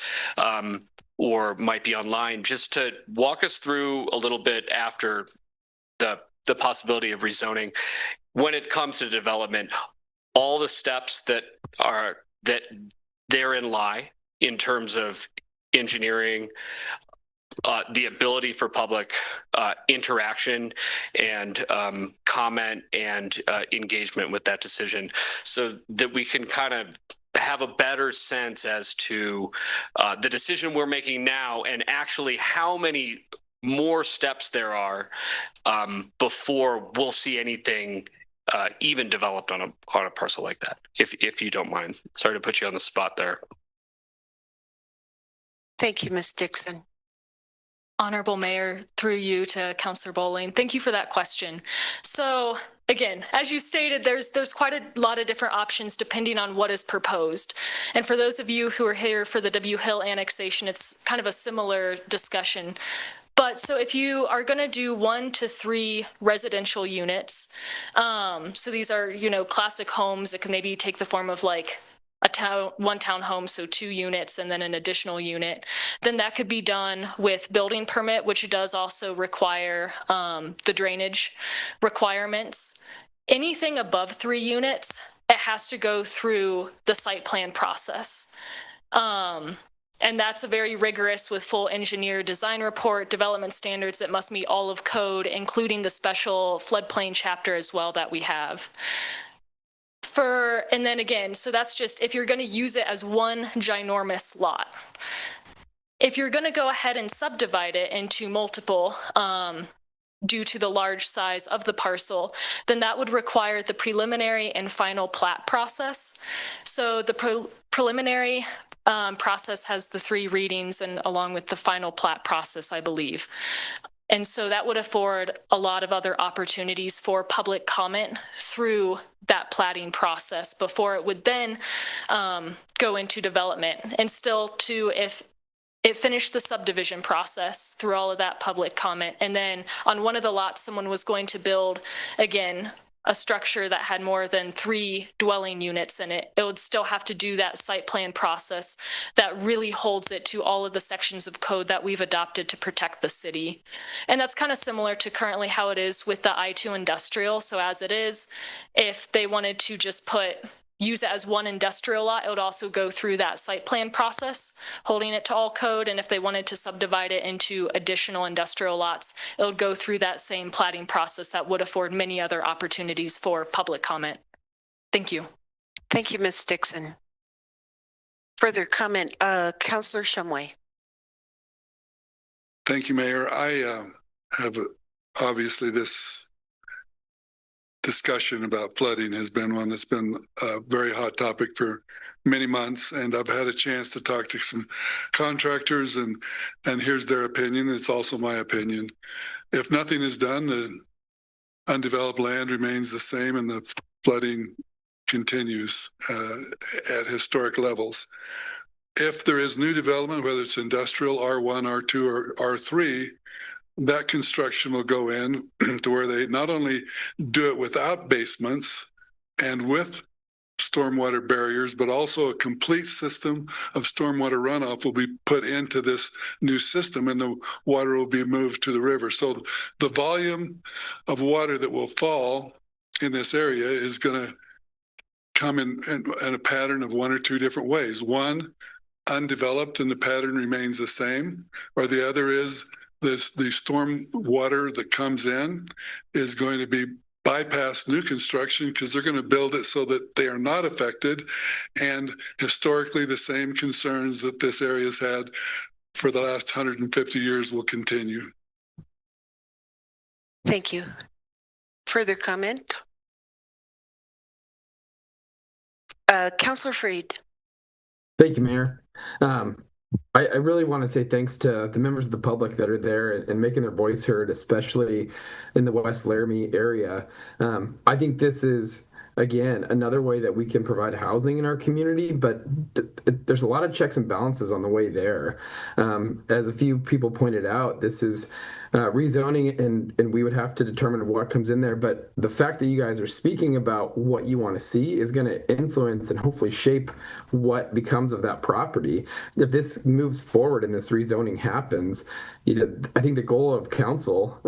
or might be online, just to walk us through a little bit after the possibility of rezoning when it comes to development, all the steps that therein lie in terms of engineering, the ability for public interaction and comment and engagement with that decision, so that we can kind of have a better sense as to the decision we're making now and actually how many more steps there are before we'll see anything even developed on a parcel like that, if you don't mind. Sorry to put you on the spot there. Thank you, Ms. Dixon. Honorable Mayor, through you to Councillor Bowling, thank you for that question. So again, as you stated, there's quite a lot of different options depending on what is proposed. And for those of you who are here for the W Hill annexation, it's kind of a similar discussion. But so if you are going to do 1 to 3 residential units, so these are, classic homes that can maybe take the form of like one townhome, so 2 units and then an additional unit, then that could be done with building permit, which does also require the drainage requirements. Anything above 3 units, it has to go through the site plan process. And that's a very rigorous with full engineer design report, development standards that must meet all of code, including the special floodplain chapter as well that we have. And then again, so that's just if you're going to use it as one ginormous lot. If you're going to go ahead and subdivide it into multiple, due to the large size of the parcel, then that would require the preliminary and final plat process. So the preliminary process has the 3 readings, and along with the final plat process, I believe. And so that would afford a lot of other opportunities for public comment through that platting process before it would then go into development. And still, too, if it finished the subdivision process through all of that public comment, and then on one of the lots, someone was going to build, again, a structure that had more than 3 dwelling units in it, it would still have to do that site plan process that really holds it to all of the sections of code that we've adopted to protect the city. And that's kind of similar to currently how it is with the I-2 industrial. So as it is, if they wanted to just use it as one industrial lot, it would also go through that site plan process, holding it to all code. And if they wanted to subdivide it into additional industrial lots, it would go through that same platting process that would afford many other opportunities for public comment. Thank you. Thank you, Ms. Dixon. Further comment, Councillor Shumway. Thank you, Mayor. I have obviously this discussion about flooding has been one that's been a very hot topic for many months, and I've had a chance to talk to some contractors, and here's their opinion. It's also my opinion. If nothing is done, the undeveloped land remains the same and the flooding continues at historic levels. If there is new development, whether it's industrial, R1, R2, or R3, that construction will go in to where they not only do it without basements and with stormwater barriers, but also a complete system of stormwater runoff will be put into this new system, and the water will be moved to the river. So the volume of water that will fall in this area is going to come in a pattern of 1 or 2 different ways. One, undeveloped and the pattern remains the same, or the other is the storm water that comes in is going to be bypass new construction because they're going to build it so that they are not affected. And historically, the same concerns that this area has had for the last 150 years will continue. Thank you. Further comment? Councillor Freed. Thank you, Mayor. I really want to say thanks to the members of the public that are there and making their voice heard, especially in the West Laramie area. I think this is, again, another way that we can provide housing in our community, but there's a lot of checks and balances on the way there. As a few people pointed out, this is rezoning, and we would have to determine what comes in there. But the fact that you guys are speaking about what you want to see is going to influence and hopefully shape what becomes of that property. If this moves forward and this rezoning happens, I think the goal of council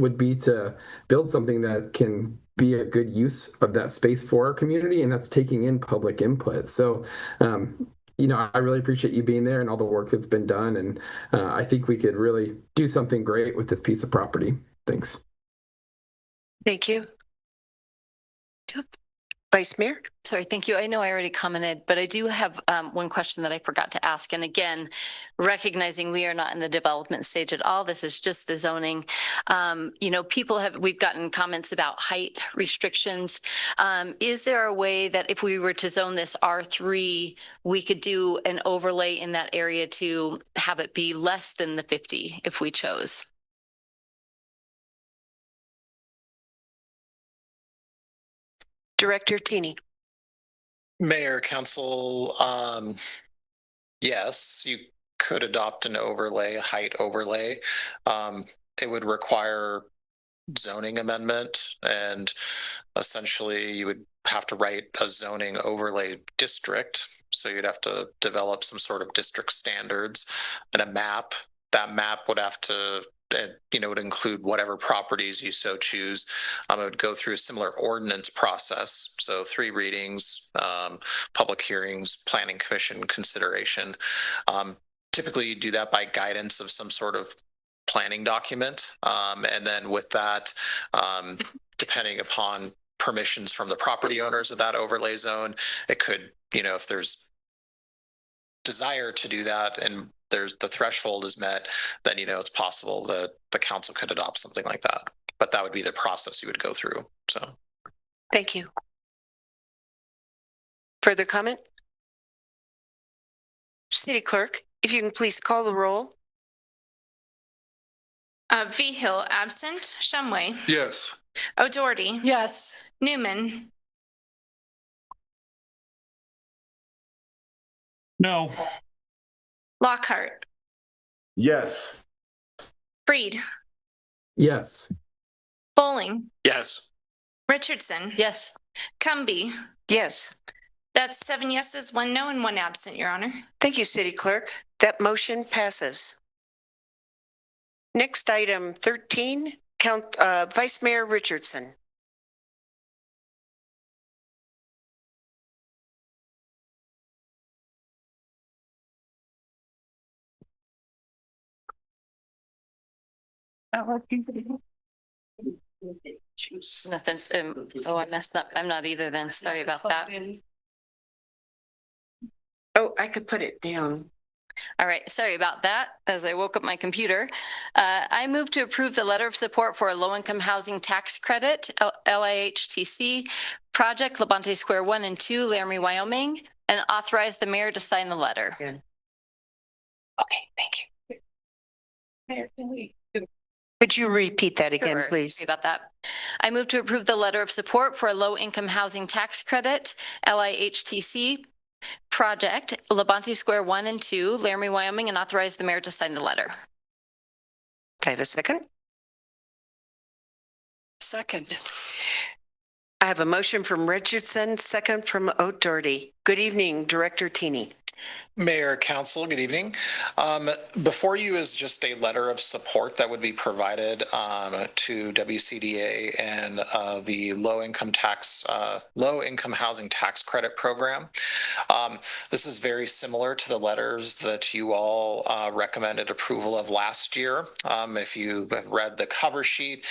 would be to build something that can be a good use of that space for our community, and that's taking in public input. So I really appreciate you being there and all the work that's been done. And I think we could really do something great with this piece of property. Thanks. Thank you. Vice Mayor? Sorry, thank you. I know I already commented, but I do have one question that I forgot to ask. And again, recognizing we are not in the development stage at all, this is just the zoning. We've gotten comments about height restrictions. Is there a way that if we were to zone this R3, we could do an overlay in that area to have it be less than the 50 if we chose? Director Tini. Mayor, council, yes, you could adopt an overlay, a height overlay. It would require zoning amendment, and essentially you would have to write a zoning overlay district. So you'd have to develop some sort of district standards and a map. That map would have to would include whatever properties you so choose. It would go through a similar ordinance process. So 3 readings, public hearings, planning commission consideration. Typically you do that by guidance of some sort of planning document. And then with that, depending upon permissions from the property owners of that overlay zone, it could, if there's desire to do that and the threshold is met, then it's possible that the council could adopt something like that. But that would be the process you would go through. So, thank you. Further comment? City Clerk, if you can please call the roll. Vigil absent. Shumway. Yes. O'Doherty. Yes. Newman. No. Lockhart. Yes. Freed. Yes. Bowling. Yes. Richardson. Yes. Cumby. Yes. That's 7 yeses, 1 no, and 1 absent, Your Honor. Thank you, City Clerk. That motion passes. Next item 13, Vice Mayor Richardson. Nothing. I messed up. I'm not either then. Sorry about that. Oh, I could put it down. All right. Sorry about that. As I woke up my computer, I move to approve the letter of support for a low-income housing tax credit, LIHTC, project Labonte Square 1 and 2, Laramie, Wyoming, and authorize the mayor to sign the letter. Good. Okay. Thank you. Mayor, could you repeat that again, Sure. please? Sorry about that. I move to approve the letter of support for a low-income housing tax credit, LIHTC, project Labonte Square 1 and 2, Laramie, Wyoming, and authorize the mayor to sign the letter. Can I have a second? Second. I have a motion from Richardson, second from O'Doherty. Good evening, Director Tini. Mayor, Council, good evening. Before you is just a letter of support that would be provided to WCDA and the low income housing tax credit program. This is very similar to the letters that you all recommended approval of last year. If you have read the cover sheet,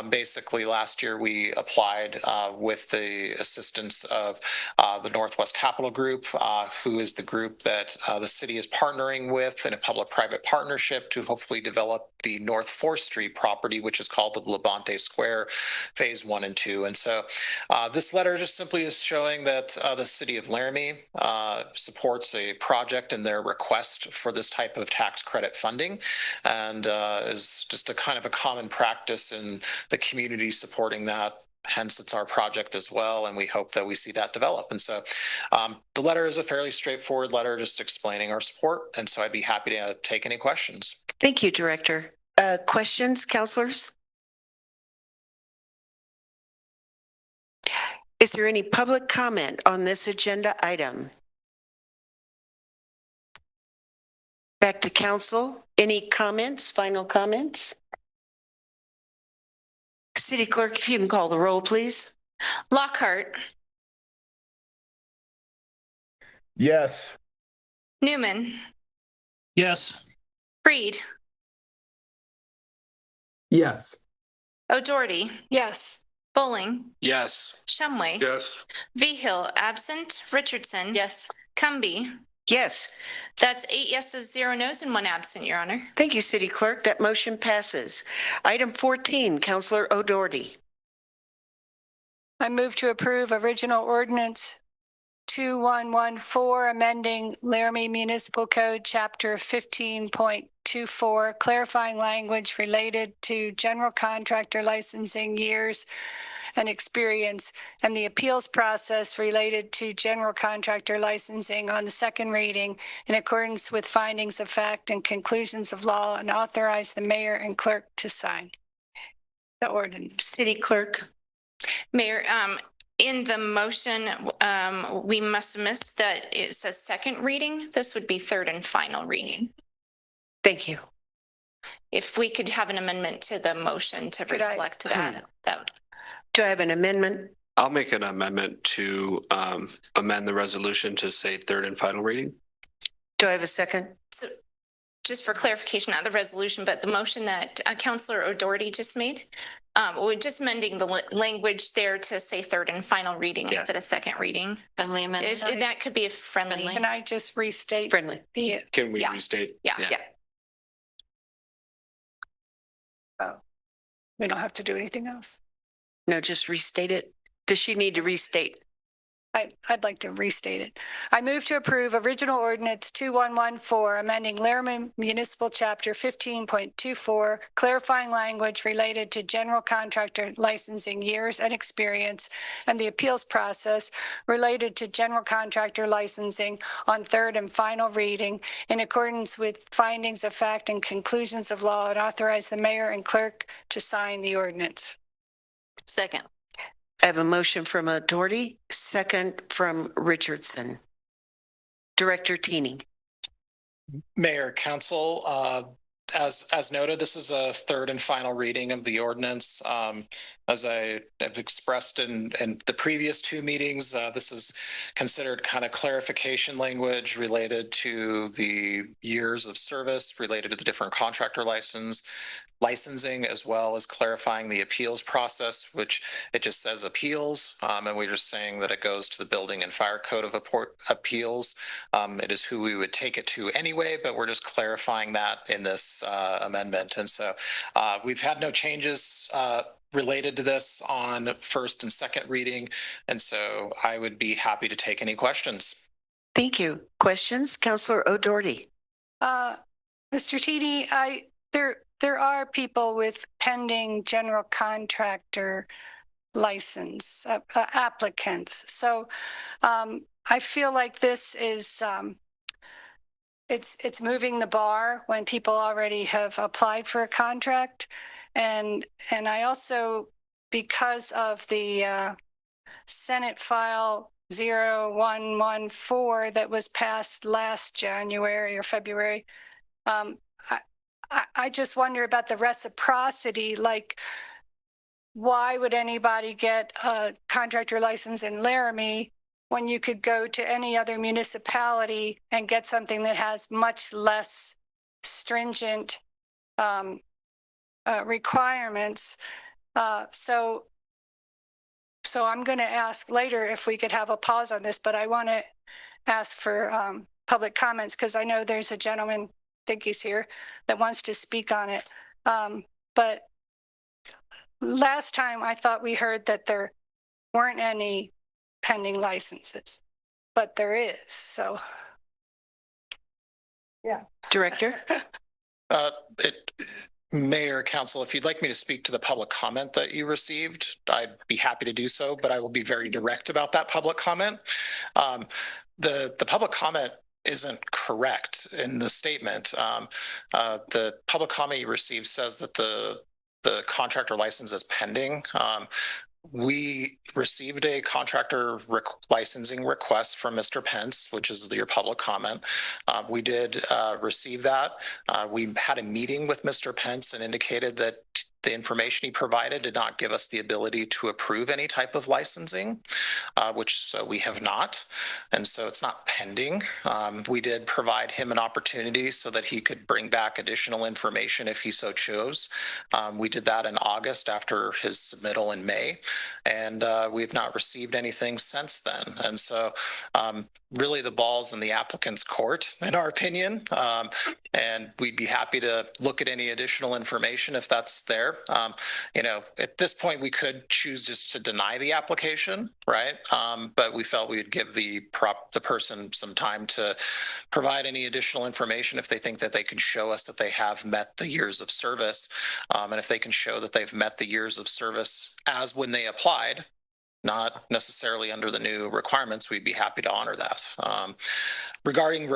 basically last year we applied with the assistance of the Northwest Capital Group, who is the group that the city is partnering with in a public-private partnership to hopefully develop the North 4th Street property, which is called the Labonte Square Phase 1 and 2. And so this letter just simply is showing that the city of Laramie supports a project in their request for this type of tax credit funding, and is just a kind of a common practice in the community supporting that. Hence, it's our project as well, and we hope that we see that develop. And so the letter is a fairly straightforward letter just explaining our support, and so I'd be happy to take any questions. Thank you, Director. Questions, councilors? Is there any public comment on this agenda item? Back to council. Any comments, final comments? City Clerk, if you can call the roll, please. Lockhart, Yes. Newman, Yes. Freed, Yes. O'Doherty, Yes. Bowling, Yes. Shumway, Yes. Vigil, absent, Richardson. Yes. Cumby. Yes. That's 8 yeses, 0 noes, and 1 absent, Your Honor. Thank you, City Clerk. That motion passes. Item 14, Councilor O'Doherty. I move to approve original ordinance 2114, amending Laramie Municipal Code, Chapter 15.24, clarifying language related to general contractor licensing years and experience, and the appeals process related to general contractor licensing on the second reading in accordance with findings of fact and conclusions of law, and authorize the mayor and clerk to sign the ordinance. City Clerk. Mayor, in the motion, we must miss that it says second reading. This would be third and final reading. Thank you. If we could have an amendment to the motion to reflect that. Do I have an amendment? I'll make an amendment to amend the resolution to say third and final reading. Do I have a second? So just for clarification, not the resolution, but the motion that Councilor O'Doherty just made, we're just amending the language there to say third and final reading instead of second reading. Friendly amendment. If that could be a friendly. Can I just restate? Friendly. Can we restate? Yeah. Oh, we don't have to do anything else. No, just restate it. Does she need to restate? I'd like to restate it. I move to approve original ordinance 2114, amending Laramie Municipal Chapter 15.24, clarifying language related to general contractor licensing years and experience, and the appeals process related to general contractor licensing on third and final reading in accordance with findings of fact and conclusions of law, and authorize the mayor and clerk to sign the ordinance. Second. I have a motion from O'Doherty, second from Richardson. Director Tini. Mayor, Council, as noted, this is a third and final reading of the ordinance. As I have expressed in the previous two meetings, this is considered kind of clarification language related to the years of service related to the different contractor licensing, as well as clarifying the appeals process, which it just says appeals, and we're just saying that it goes to the Building and Fire Code of Appeals. It is who we would take it to anyway, but we're just clarifying that in this amendment. And so we've had no changes related to this on first and second reading, and so I would be happy to take any questions. Thank you. Questions? Councilor O'Doherty. Mr. Tini, there are people with pending general contractor license applicants. So I feel like this is it's moving the bar when people already have applied for a contract, and I also, because of the Senate file 0114 that was passed last January or February. I just wonder about the reciprocity, like why would anybody get a contractor license in Laramie when you could go to any other municipality and get something that has much less stringent requirements? So I'm going to ask later if we could have a pause on this, but I want to ask for public comments because I know there's a gentleman, I think he's here, that wants to speak on it. But last time I thought we heard that there weren't any pending licenses, but there is. So, yeah. Director? Mayor, Council, if you'd like me to speak to the public comment that you received, I'd be happy to do so, but I will be very direct about that public comment. The public comment isn't correct in the statement. The public comment you received says that the contractor license is pending. We received a contractor licensing request from Mr. Pence, which is your public comment. We did receive that. We had a meeting with Mr. Pence and indicated that the information he provided did not give us the ability to approve any type of licensing, so we have not. And so it's not pending. We did provide him an opportunity so that he could bring back additional information if he so chose. We did that in August after his submittal in May, and we have not received anything since then. And so really the ball's in the applicant's court, in our opinion. And we'd be happy to look at any additional information if that's there. At this point, we could choose just to deny the application, right? But we felt we would give the person some time to provide any additional information if they think that they can show us that they have met the years of service. And if they can show that they've met the years of service as when they applied, not necessarily under the new requirements, we'd be happy to honor that. Regarding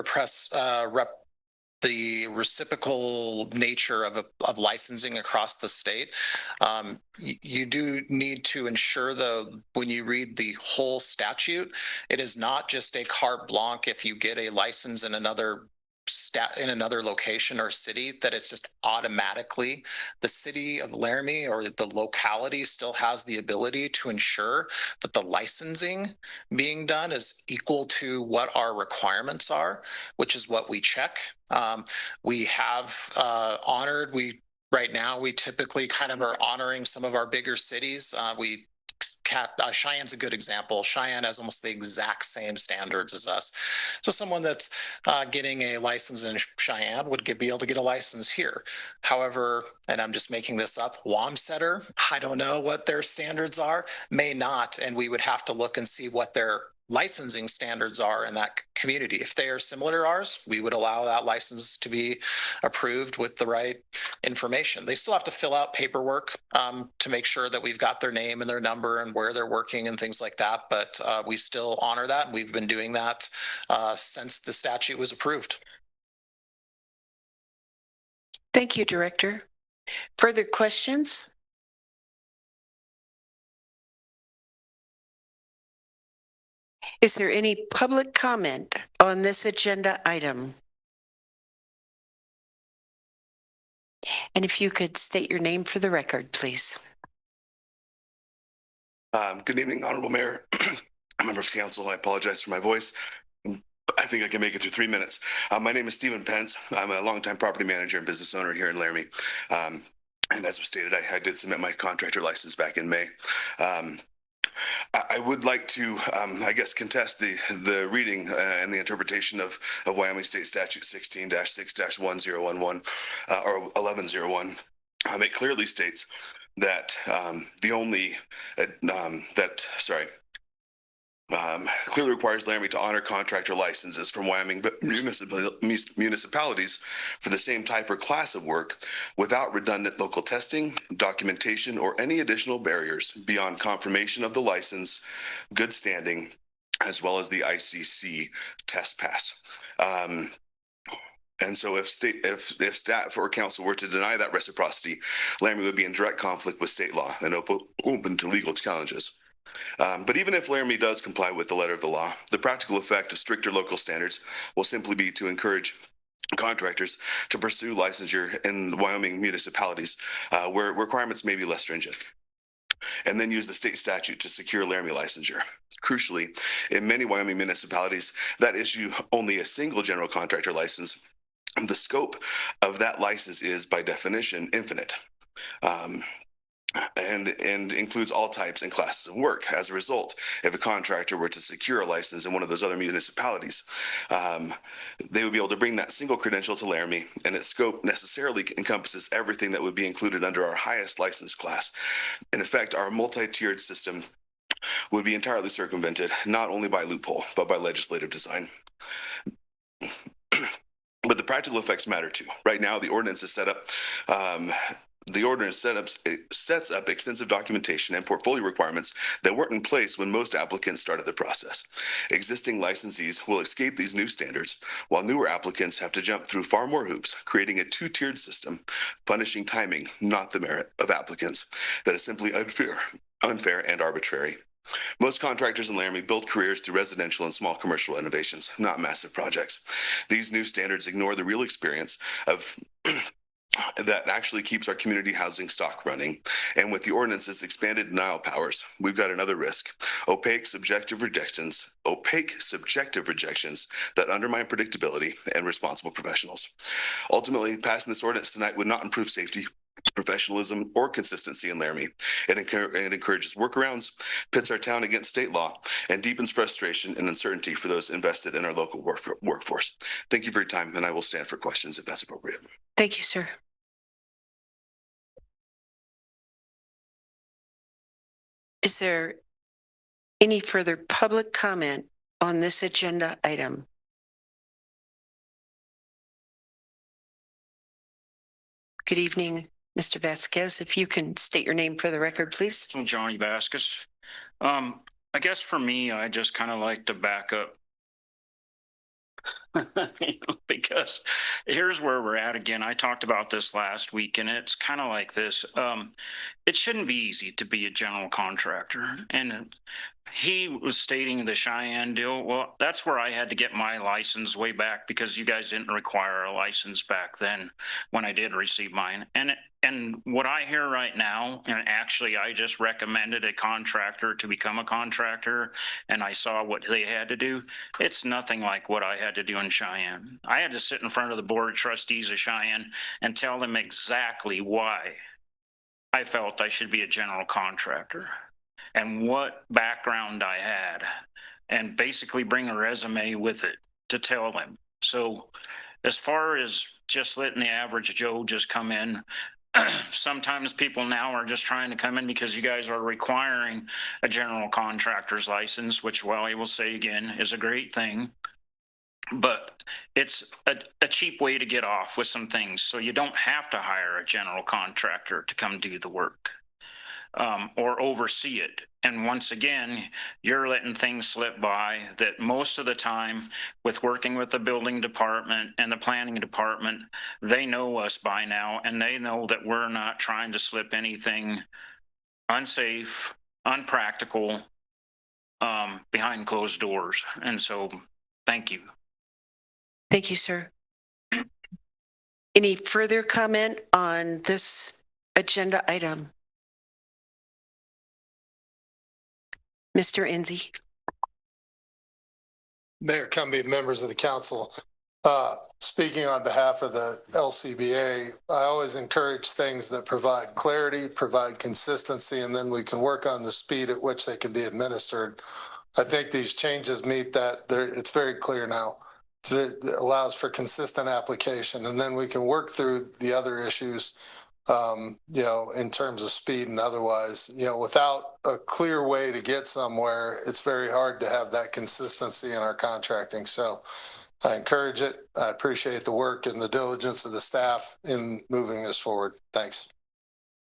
the reciprocal nature of licensing across the state, you do need to ensure, though, when you read the whole statute, it is not just a carte blanche if you get a license in another location or city, that it's just automatically the city of Laramie or the locality still has the ability to ensure that the licensing being done is equal to what our requirements are, which is what we check. We have honored, right now, we typically kind of are honoring some of our bigger cities. Cheyenne's a good example. Cheyenne has almost the exact same standards as us. So someone that's getting a license in Cheyenne would be able to get a license here. However, and I'm just making this up, Wamsetter, I don't know what their standards are, may not, and we would have to look and see what their licensing standards are in that community. If they are similar to ours, we would allow that license to be approved with the right information. They still have to fill out paperwork to make sure that we've got their name and their number and where they're working and things like that, but we still honor that, and we've been doing that since the statute was approved. Thank you, Director. Further questions? Is there any public comment on this agenda item? And if you could state your name for the record, please. Good evening, Honorable Mayor, members of council. I apologize for my voice. I think I can make it through 3 minutes. My name is Stephen Pence. I'm a longtime property manager and business owner here in Laramie. And as was stated, I did submit my contractor license back in May. I would like to, I guess, contest the reading and the interpretation of Wyoming State Statute 16-6-1011 or 1101. It clearly states that clearly requires Laramie to honor contractor licenses from Wyoming municipalities for the same type or class of work without redundant local testing, documentation, or any additional barriers beyond confirmation of the license, good standing, as well as the ICC test pass. And so if staff or council were to deny that reciprocity, Laramie would be in direct conflict with state law and open to legal challenges. But even if Laramie does comply with the letter of the law, the practical effect of stricter local standards will simply be to encourage contractors to pursue licensure in Wyoming municipalities where requirements may be less stringent, and then use the state statute to secure Laramie licensure. Crucially, in many Wyoming municipalities that issue only a single general contractor license, the scope of that license is, by definition, infinite. And includes all types and classes of work. As a result, if a contractor were to secure a license in one of those other municipalities, they would be able to bring that single credential to Laramie, and its scope necessarily encompasses everything that would be included under our highest license class. In effect, our multi-tiered system would be entirely circumvented, not only by loophole, but by legislative design. But the practical effects matter too. Right now, the ordinance is set up. The ordinance sets up extensive documentation and portfolio requirements that weren't in place when most applicants started the process. Existing licensees will escape these new standards, while newer applicants have to jump through far more hoops, creating a two-tiered system, punishing timing, not the merit of applicants. That is simply unfair and arbitrary. Most contractors in Laramie build careers through residential and small commercial innovations, not massive projects. These new standards ignore the real experience of that actually keeps our community housing stock running. And with the ordinance's expanded denial powers, we've got another risk: opaque subjective rejections that undermine predictability and responsible professionals. Ultimately, passing this ordinance tonight would not improve safety, professionalism, or consistency in Laramie. It encourages workarounds, pits our town against state law, and deepens frustration and uncertainty for those invested in our local workforce. Thank you for your time, and I will stand for questions if that's appropriate. Thank you, sir. Is there any further public comment on this agenda item? Good evening, Mr. Vasquez. If you can state your name for the record, please. Johnny Vasquez. I guess for me, I just kind of like to back up because here's where we're at again. I talked about this last week, and it's kind of like this. It shouldn't be easy to be a general contractor. And he was stating the Cheyenne deal. Well, that's where I had to get my license way back, because you guys didn't require a license back then when I did receive mine. And what I hear right now, and actually I just recommended a contractor to become a contractor, and I saw what they had to do. It's nothing like what I had to do in Cheyenne. I had to sit in front of the board of trustees of Cheyenne and tell them exactly why I felt I should be a general contractor and what background I had, and basically bring a resume with it to tell them. So as far as just letting the average Joe just come in, sometimes people now are just trying to come in because you guys are requiring a general contractor's license, which, well, I will say again, is a great thing. But it's a cheap way to get off with some things. So you don't have to hire a general contractor to come do the work or oversee it. And once again, you're letting things slip by that most of the time with working with the building department and the planning department, they know us by now, and they know that we're not trying to slip anything unsafe, unpractical behind closed doors. And so thank you. Thank you, sir. Any further comment on this agenda item? Mr. Enzi. Mayor Cumbie, members of the council, speaking on behalf of the LCBA, I always encourage things that provide clarity, provide consistency, and then we can work on the speed at which they can be administered. I think these changes meet that. It's very clear now. It allows for consistent application, and then we can work through the other issues, in terms of speed and otherwise. Without a clear way to get somewhere, it's very hard to have that consistency in our contracting. So I encourage it. I appreciate the work and the diligence of the staff in moving this forward. Thanks.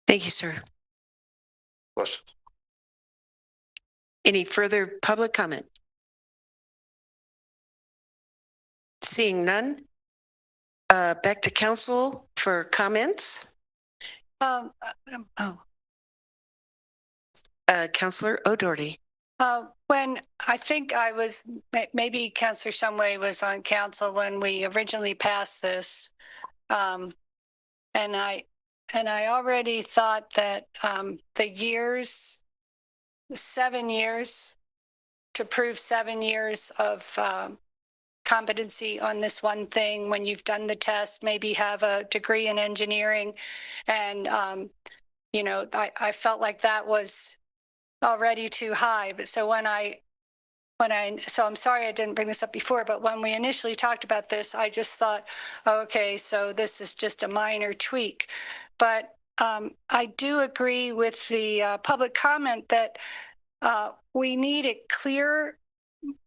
Thank you, sir. Questions? Any further public comment? Seeing none, back to council for comments. Councillor O'Doherty. When I think I was, maybe Councillor Shumway was on council when we originally passed this. And I already thought that the years, 7 years, to prove 7 years of competency on this one thing, when you've done the test, maybe have a degree in engineering. And, you know, I felt like that was already too high. But so so I'm sorry I didn't bring this up before, but when we initially talked about this, I just thought, okay, so this is just a minor tweak. But I do agree with the public comment that we need it clear.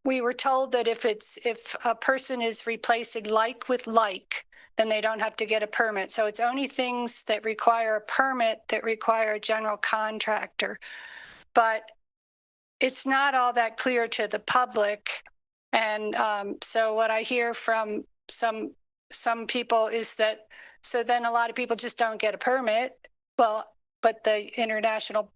We were told that if a person is replacing like with like, then they don't have to get a permit. So it's only things that require a permit that require a general contractor. But it's not all that clear to the public. And so what I hear from some people is that, so then a lot of people just don't get a permit. Well, but the international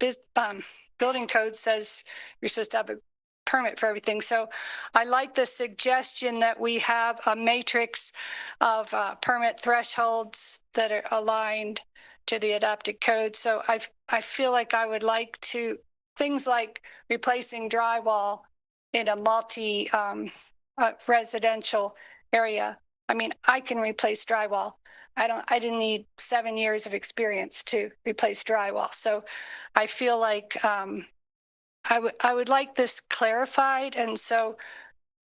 building code says you're supposed to have a permit for everything. So I like the suggestion that we have a matrix of permit thresholds that are aligned to the adopted code. So I feel like I would like to, things like replacing drywall in a multi residential area. I mean, I can replace drywall. I didn't need 7 years of experience to replace drywall. So I feel like I would like this clarified. And so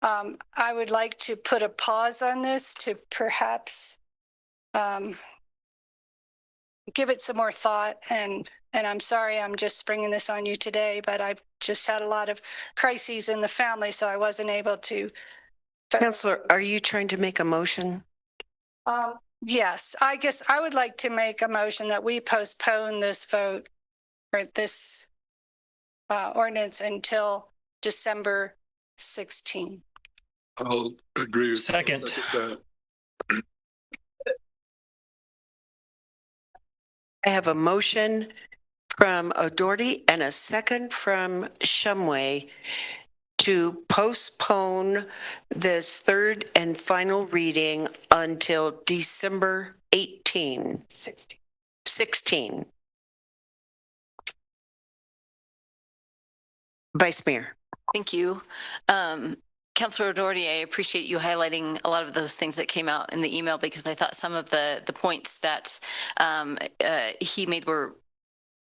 I would like to put a pause on this to perhaps give it some more thought. And I'm sorry, I'm just springing this on you today, but I've just had a lot of crises in the family, so I wasn't able to. Councillor, are you trying to make a motion? Yes, I guess I would like to make a motion that we postpone this vote or this ordinance until December 16. I'll agree. Second. I have a motion from O'Doherty and a second from Shumway to postpone this third and final reading until December 16. Vice Mayor. Thank you. Councillor O'Doherty, I appreciate you highlighting a lot of those things that came out in the email, because I thought some of the points that he made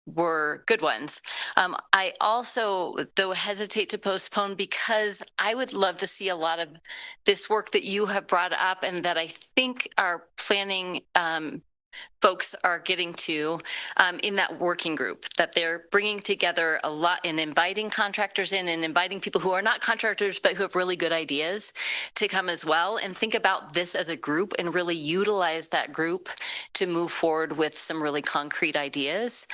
were good ones. I also, though, hesitate to postpone because I would love to see a lot of this work that you have brought up and that I think our planning folks are getting to in that working group, that they're bringing together a lot and inviting contractors in and inviting people who are not contractors but who have really good ideas to come as well and think about this as a group and really utilize that group to move forward with some really concrete ideas.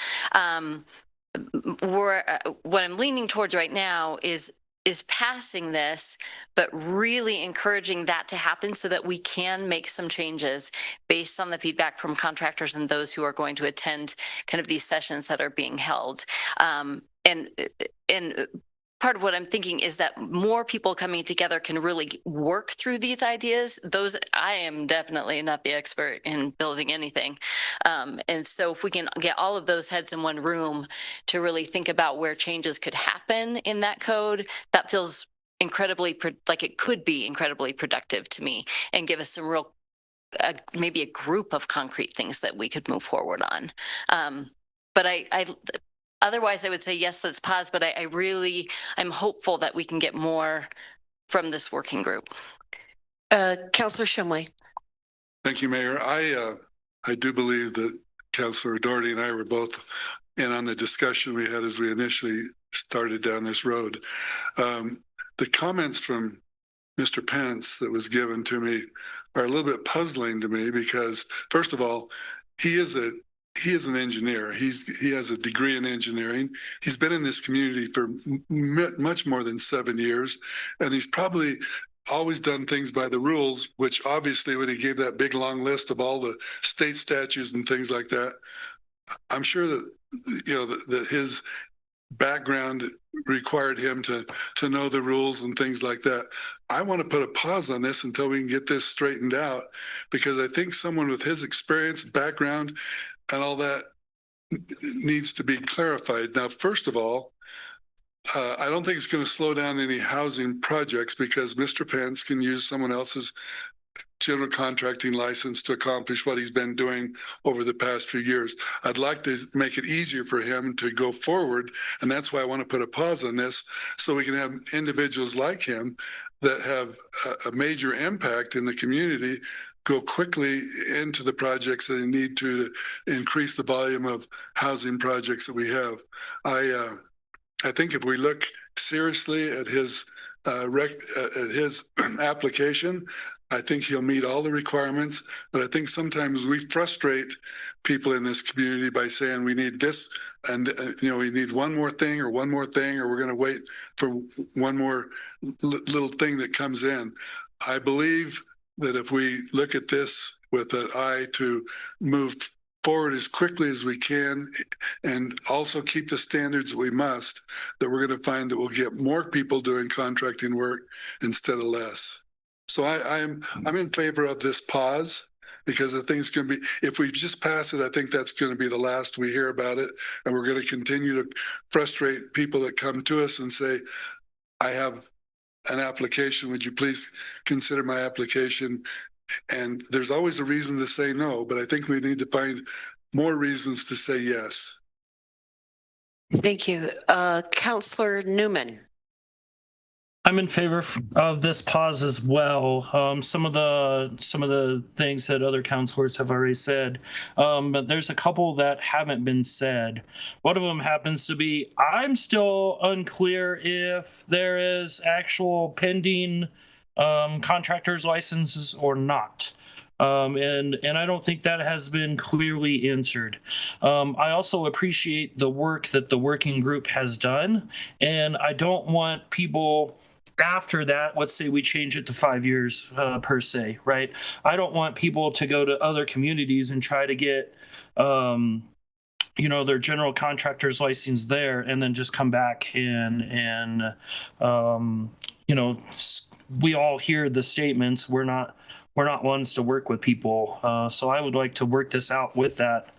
What I'm leaning towards right now is passing this, but really encouraging that to happen so that we can make some changes based on the feedback from contractors and those who are going to attend kind of these sessions that are being held. And part of what I'm thinking is that more people coming together can really work through these ideas. I am definitely not the expert in building anything. And so if we can get all of those heads in one room to really think about where changes could happen in that code, that feels incredibly, like it could be incredibly productive to me and give us some real, maybe a group of concrete things that we could move forward on. But otherwise, I would say, yes, let's pause, but I'm hopeful that we can get more from this working group. Councillor Shumway. Thank you, Mayor. I do believe that Councillor Doherty and I were both in on the discussion we had as we initially started down this road. The comments from Mr. Pence that was given to me are a little bit puzzling to me because, first of all, he is an engineer. He has a degree in engineering. He's been in this community for much more than 7 years, and he's probably always done things by the rules, which obviously when he gave that big long list of all the state statutes and things like that, I'm sure that, that his background required him to know the rules and things like that. I want to put a pause on this until we can get this straightened out, because I think someone with his experience, background, and all that needs to be clarified. Now, first of all, I don't think it's going to slow down any housing projects, because Mr. Pence can use someone else's general contracting license to accomplish what he's been doing over the past few years. I'd like to make it easier for him to go forward, and that's why I want to put a pause on this, so we can have individuals like him that have a major impact in the community go quickly into the projects that they need to increase the volume of housing projects that we have. I think if we look seriously at his application, I think he'll meet all the requirements. But I think sometimes we frustrate people in this community by saying we need this, and we need one more thing, or we're going to wait for one more little thing that comes in. I believe that if we look at this with an eye to move forward as quickly as we can, and also keep the standards that we must, that we're going to find that we'll get more people doing contracting work instead of less. So I'm in favor of this pause, because the thing's going to be, if we just pass it, I think that's going to be the last we hear about it. And we're going to continue to frustrate people that come to us and say, I have an application, would you please consider my application? And there's always a reason to say no, but I think we need to find more reasons to say yes. Thank you. Councillor Newman. I'm in favor of this pause as well. Some of the things that other councilors have already said, but there's a couple that haven't been said. One of them happens to be, I'm still unclear if there is actual pending contractor's licenses or not. And I don't think that has been clearly answered. I also appreciate the work that the working group has done, and I don't want people after that, let's say we change it to 5 years per se, right? I don't want people to go to other communities and try to get their general contractor's license there, and then just come back and we all hear the statements, we're not ones to work with people. So I would like to work this out with that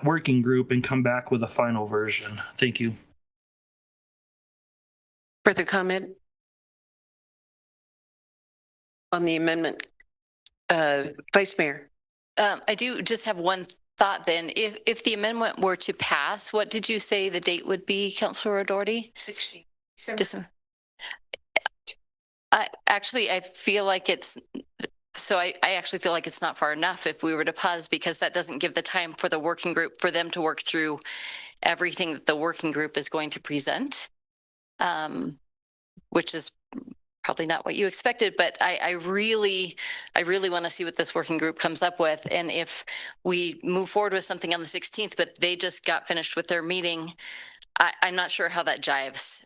working group and come back with a final version. Thank you. Further comment on the amendment? Vice Mayor. I do just have one thought then. If the amendment were to pass, what did you say the date would be, Councilor O'Doherty? 16. I feel like it's, I actually feel like it's not far enough if we were to pause, because that doesn't give the time for the working group, for them to work through everything that the working group is going to present, which is probably not what you expected, but I really want to see what this working group comes up with. And if we move forward with something on the 16th, but they just got finished with their meeting, I'm not sure how that jives.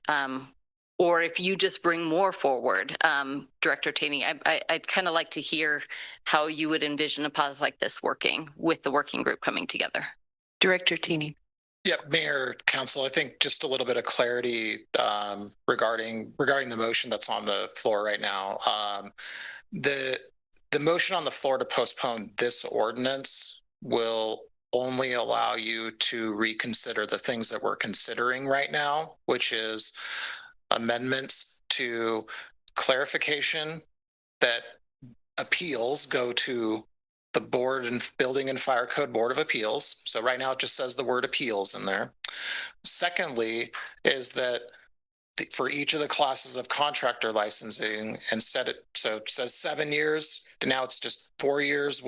Or if you just bring more forward, Director Taney, I'd kind of like to hear how you would envision a pause like this working with the working group coming together. Director Taney. Yeah, Mayor, Council, I think just a little bit of clarity regarding the motion that's on the floor right now. The motion on the floor to postpone this ordinance will only allow you to reconsider the things that we're considering right now, which is amendments to clarification that appeals go to the Board and Building and Fire Code Board of Appeals. So right now it just says the word appeals in there. Secondly, is that for each of the classes of contractor licensing, so it says 7 years, and now it's just 4 years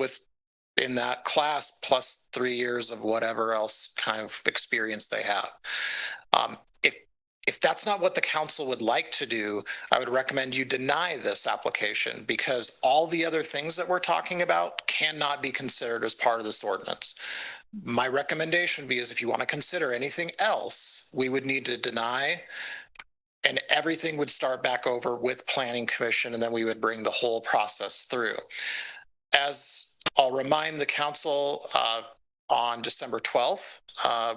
in that class plus 3 years of whatever else kind of experience they have. If that's not what the council would like to do, I would recommend you deny this application, because all the other things that we're talking about cannot be considered as part of this ordinance. My recommendation would be is if you want to consider anything else, we would need to deny, and everything would start back over with Planning Commission, and then we would bring the whole process through. As I'll remind the council, on December 12th,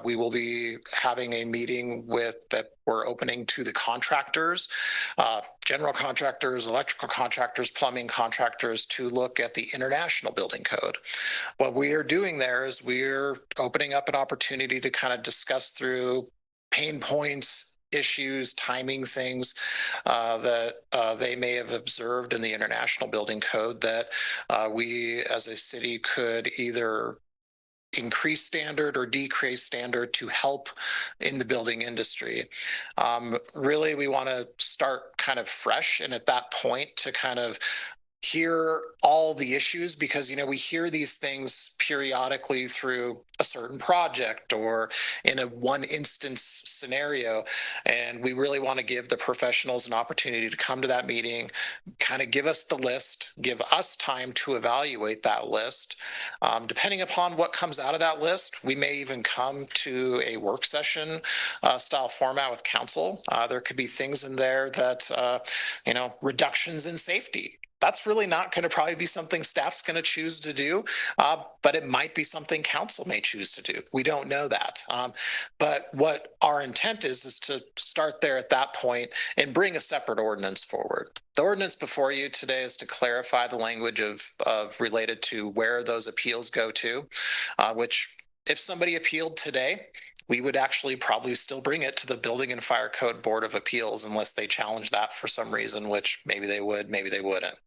we will be having a meeting that we're opening to the contractors, general contractors, electrical contractors, plumbing contractors, to look at the International Building Code. What we are doing there is we're opening up an opportunity to kind of discuss through pain points, issues, timing things that they may have observed in the International Building Code that we as a city could either increase standard or decrease standard to help in the building industry. Really, we want to start kind of fresh, and at that point to kind of hear all the issues, because we hear these things periodically through a certain project or in a one instance scenario, and we really want to give the professionals an opportunity to come to that meeting, kind of give us the list, give us time to evaluate that list. Depending upon what comes out of that list, we may even come to a work session style format with council. There could be things in there that reductions in safety. That's really not going to probably be something staff's going to choose to do, but it might be something council may choose to do. We don't know that. But what our intent is to start there at that point and bring a separate ordinance forward. The ordinance before you today is to clarify the language of related to where those appeals go to, which if somebody appealed today, we would actually probably still bring it to the Building and Fire Code Board of Appeals unless they challenge that for some reason, which maybe they would, maybe they wouldn't.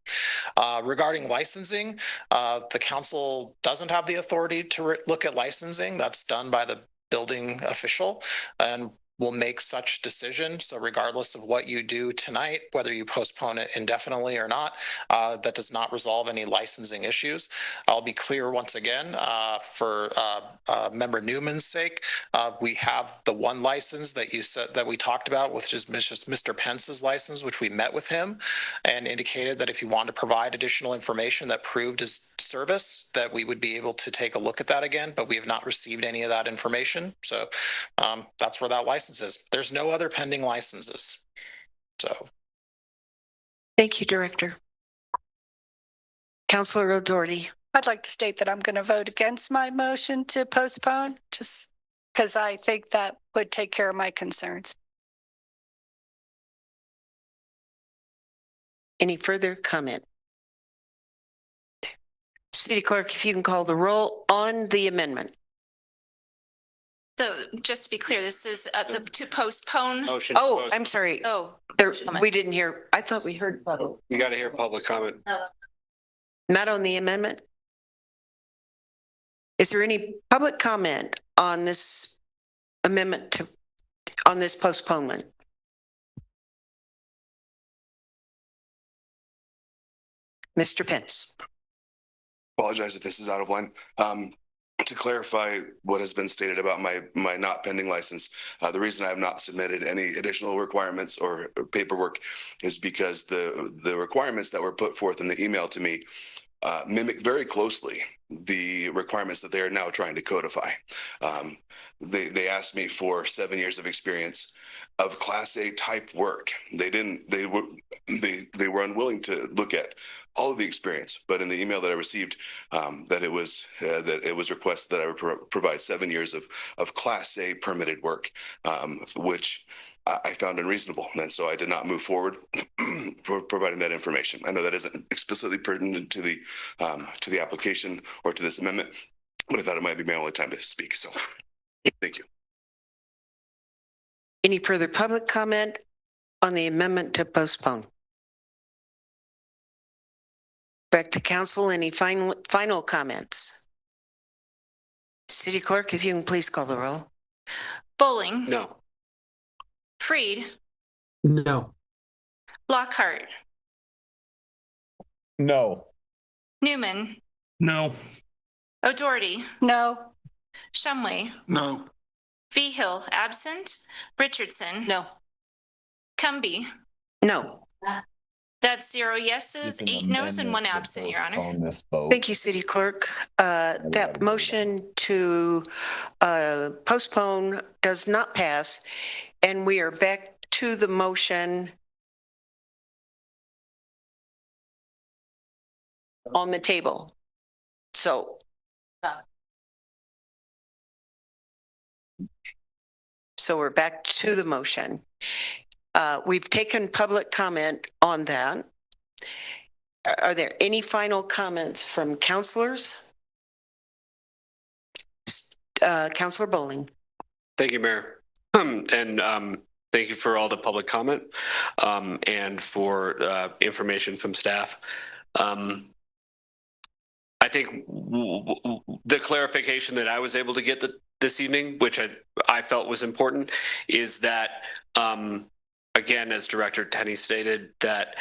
Regarding licensing, the council doesn't have the authority to look at licensing. That's done by the building official, and will make such decision. So regardless of what you do tonight, whether you postpone it indefinitely or not, that does not resolve any licensing issues. I'll be clear once again, for Member Newman's sake, we have the one license that you said that we talked about, which is Mr. Pence's license, which we met with him and indicated that if he wanted to provide additional information that proved his service, that we would be able to take a look at that again, but we have not received any of that information. So that's where that license is. There's no other pending licenses. So. Thank you, Director. Councilor O'Doherty. I'd like to state that I'm going to vote against my motion to postpone, just because I think that would take care of my concerns. Any further comment? City Clerk, if you can call the roll on the amendment. So just to be clear, this is to postpone. Motion. Oh, I'm sorry. Oh, we didn't hear. I thought we heard public. You got to hear public comment. Not on the amendment. Is there any public comment on this amendment on this postponement? Mr. Pence. Apologize if this is out of line. To clarify what has been stated about my not pending license, the reason I have not submitted any additional requirements or paperwork is because the requirements that were put forth in the email to me mimic very closely the requirements that they are now trying to codify. They asked me for 7 years of experience of Class A type work. They were unwilling to look at all of the experience, but in the email that I received, that it was requested that I would provide 7 years of Class A permitted work, which I found unreasonable, and so I did not move forward for providing that information. I know that isn't explicitly pertinent to the application or to this amendment, but I thought it might be my only time to speak. So, thank you. Any further public comment on the amendment to postpone? Back to council. Any final comments? City Clerk, if you can please call the roll. Bowling. No. Freed. No. Lockhart. No. Newman. No. O'Doherty. No. Shumway. No. Vigil, absent. Richardson. No. No. Cumby. That's 0 yeses, 8 noes, and 1 absent, Your Honor. Thank you, City Clerk. That motion to postpone does not pass, and we are back to the motion on the table. So So we're back to the motion. We've taken public comment on that. Are there any final comments from counselors? Counselor Bowling. Thank you, Mayor. Thank you for all the public comment and for information from staff. I think the clarification that I was able to get this evening, which I felt was important, is that, again, as Director Tenney stated, that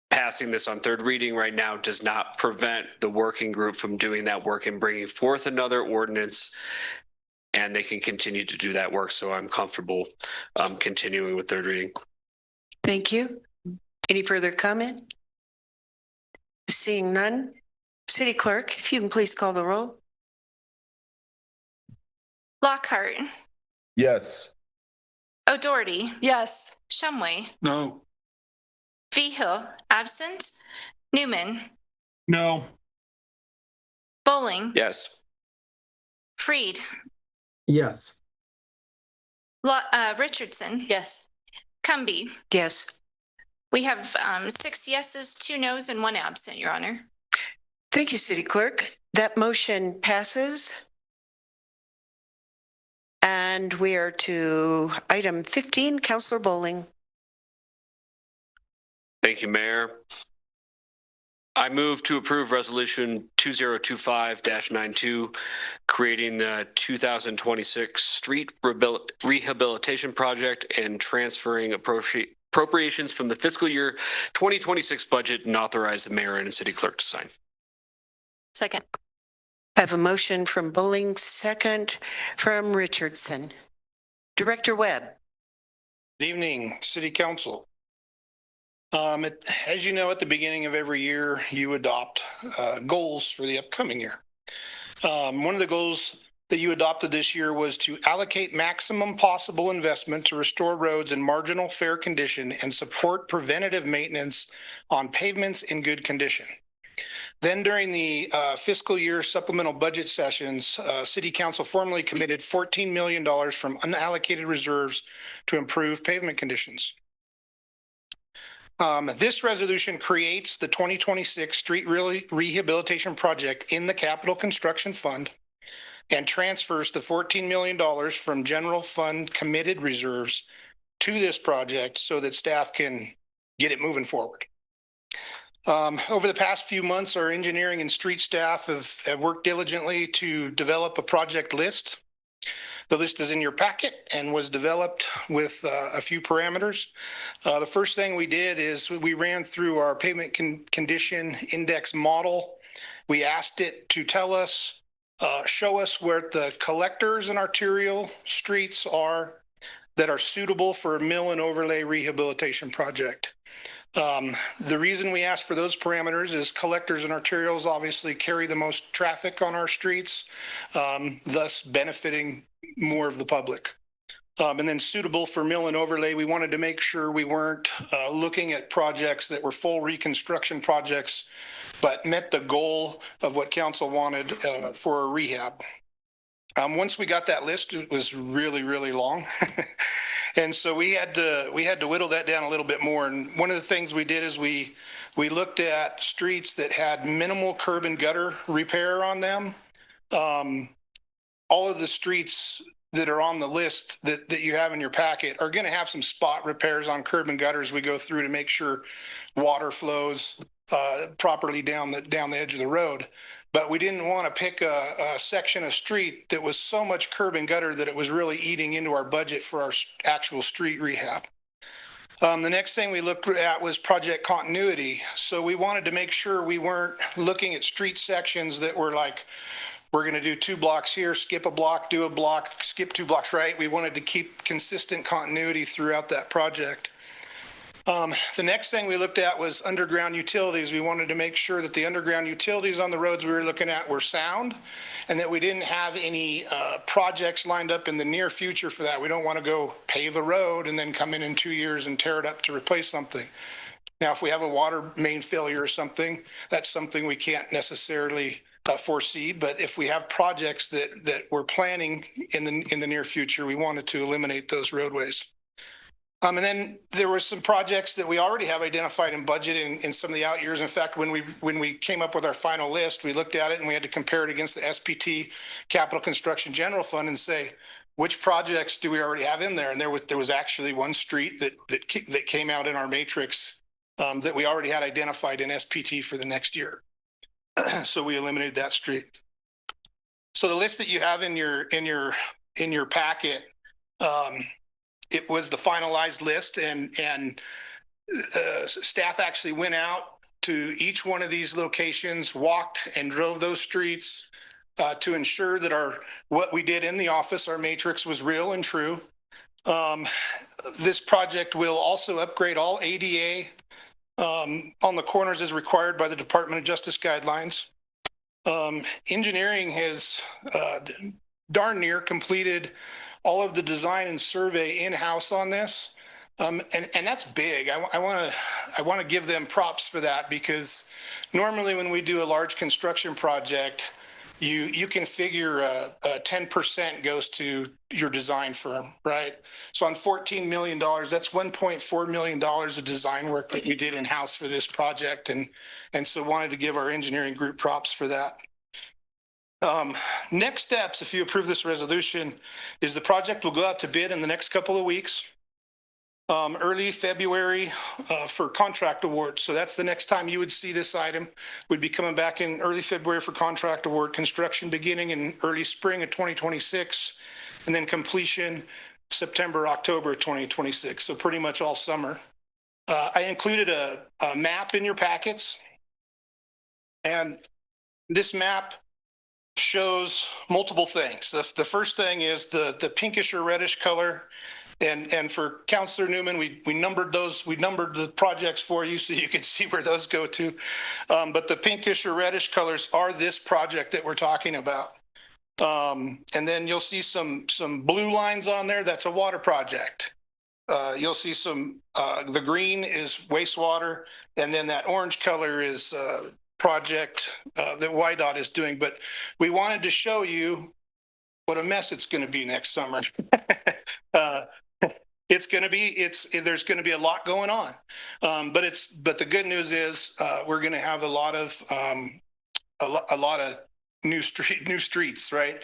passing this on third reading right now does not prevent the working group from doing that work and bringing forth another ordinance, and they can continue to do that work. So I'm comfortable continuing with third reading. Thank you. Any further comment? Seeing none. City Clerk, if you can please call the roll. Lockhart. Yes. O'Doherty. Yes. Shumway. No. Vigil, absent. Newman. No. Bowling. Yes. Freed. Yes. Richardson. Yes. Cumby. Yes. We have 6 yeses, 2 nos, and 1 absent, Your Honor. Thank you, City Clerk. That motion passes. And we are to item 15, Councilor Bowling. Thank you, Mayor. I move to approve Resolution 2025-92, creating the 2026 Street Rehabilitation Project and transferring appropriations from the fiscal year 2026 budget and authorize the mayor and city clerk to sign. Second. I have a motion from Bowling, second from Richardson. Director Webb. Good evening, City Council. As you know, at the beginning of every year, you adopt goals for the upcoming year. One of the goals that you adopted this year was to allocate maximum possible investment to restore roads in marginal fair condition and support preventative maintenance on pavements in good condition. Then during the fiscal year supplemental budget sessions, City Council formally committed $14 million from unallocated reserves to improve pavement conditions. This resolution creates the 2026 Street Rehabilitation Project in the Capital Construction Fund and transfers the $14 million from general fund committed reserves to this project so that staff can get it moving forward. Over the past few months, our engineering and street staff have worked diligently to develop a project list. The list is in your packet and was developed with a few parameters. The first thing we did is we ran through our pavement condition index model. We asked it to tell us, show us where the collectors and arterial streets are that are suitable for a mill and overlay rehabilitation project. The reason we asked for those parameters is collectors and arterials obviously carry the most traffic on our streets, thus benefiting more of the public. And then suitable for mill and overlay, we wanted to make sure we weren't looking at projects that were full reconstruction projects, but met the goal of what council wanted for a rehab. Once we got that list, it was really, really long. And so we had to whittle that down a little bit more. And one of the things we did is we looked at streets that had minimal curb and gutter repair on them. All of the streets that are on the list that you have in your packet are going to have some spot repairs on curb and gutter as we go through to make sure water flows properly down the edge of the road. But we didn't want to pick a section of street that was so much curb and gutter that it was really eating into our budget for our actual street rehab. The next thing we looked at was project continuity. So we wanted to make sure we weren't looking at street sections that were like, we're going to do 2 blocks here, skip a block, do a block, skip 2 blocks, right? We wanted to keep consistent continuity throughout that project. The next thing we looked at was underground utilities. We wanted to make sure that the underground utilities on the roads we were looking at were sound and that we didn't have any projects lined up in the near future for that. We don't want to go pave a road and then come in 2 years and tear it up to replace something. Now, if we have a water main failure or something, that's something we can't necessarily foresee, but if we have projects that we're planning in the near future, we wanted to eliminate those roadways. And then there were some projects that we already have identified in budget in some of the out years. In fact, when we came up with our final list, we looked at it and we had to compare it against the SPT Capital Construction General Fund and say, which projects do we already have in there? And there was actually one street that came out in our matrix that we already had identified in SPT for the next year. So we eliminated that street. So the list that you have in your packet, it was the finalized list, and staff actually went out to each one of these locations, walked and drove those streets to ensure that what we did in the office, our matrix, was real and true. This project will also upgrade all ADA on the corners as required by the Department of Justice guidelines. Engineering has darn near completed all of the design and survey in-house on this. And that's big. I want to give them props for that, because normally when we do a large construction project, you can figure 10% goes to your design firm, right? So on $14 million, that's $1.4 million of design work that we did in-house for this project. And so wanted to give our engineering group props for that. Next steps, if you approve this resolution, is the project will go out to bid in the next couple of weeks. Early February for contract award. So that's the next time you would see this item. We'd be coming back in early February for contract award, construction beginning in early spring of 2026, and then completion September, October 2026. So pretty much all summer. I included a map in your packets, and this map shows multiple things. The first thing is the pinkish or reddish color. And for Councillor Newman, we numbered those. We numbered the projects for you so you can see where those go to. But the pinkish or reddish colors are this project that we're talking about. And then you'll see some blue lines on there. That's a water project. You'll see the green is wastewater, and then that orange color is project that YDOT is doing. But we wanted to show you what a mess it's going to be next summer. There's going to be a lot going on, but the good news is we're going to have a lot of new streets, right?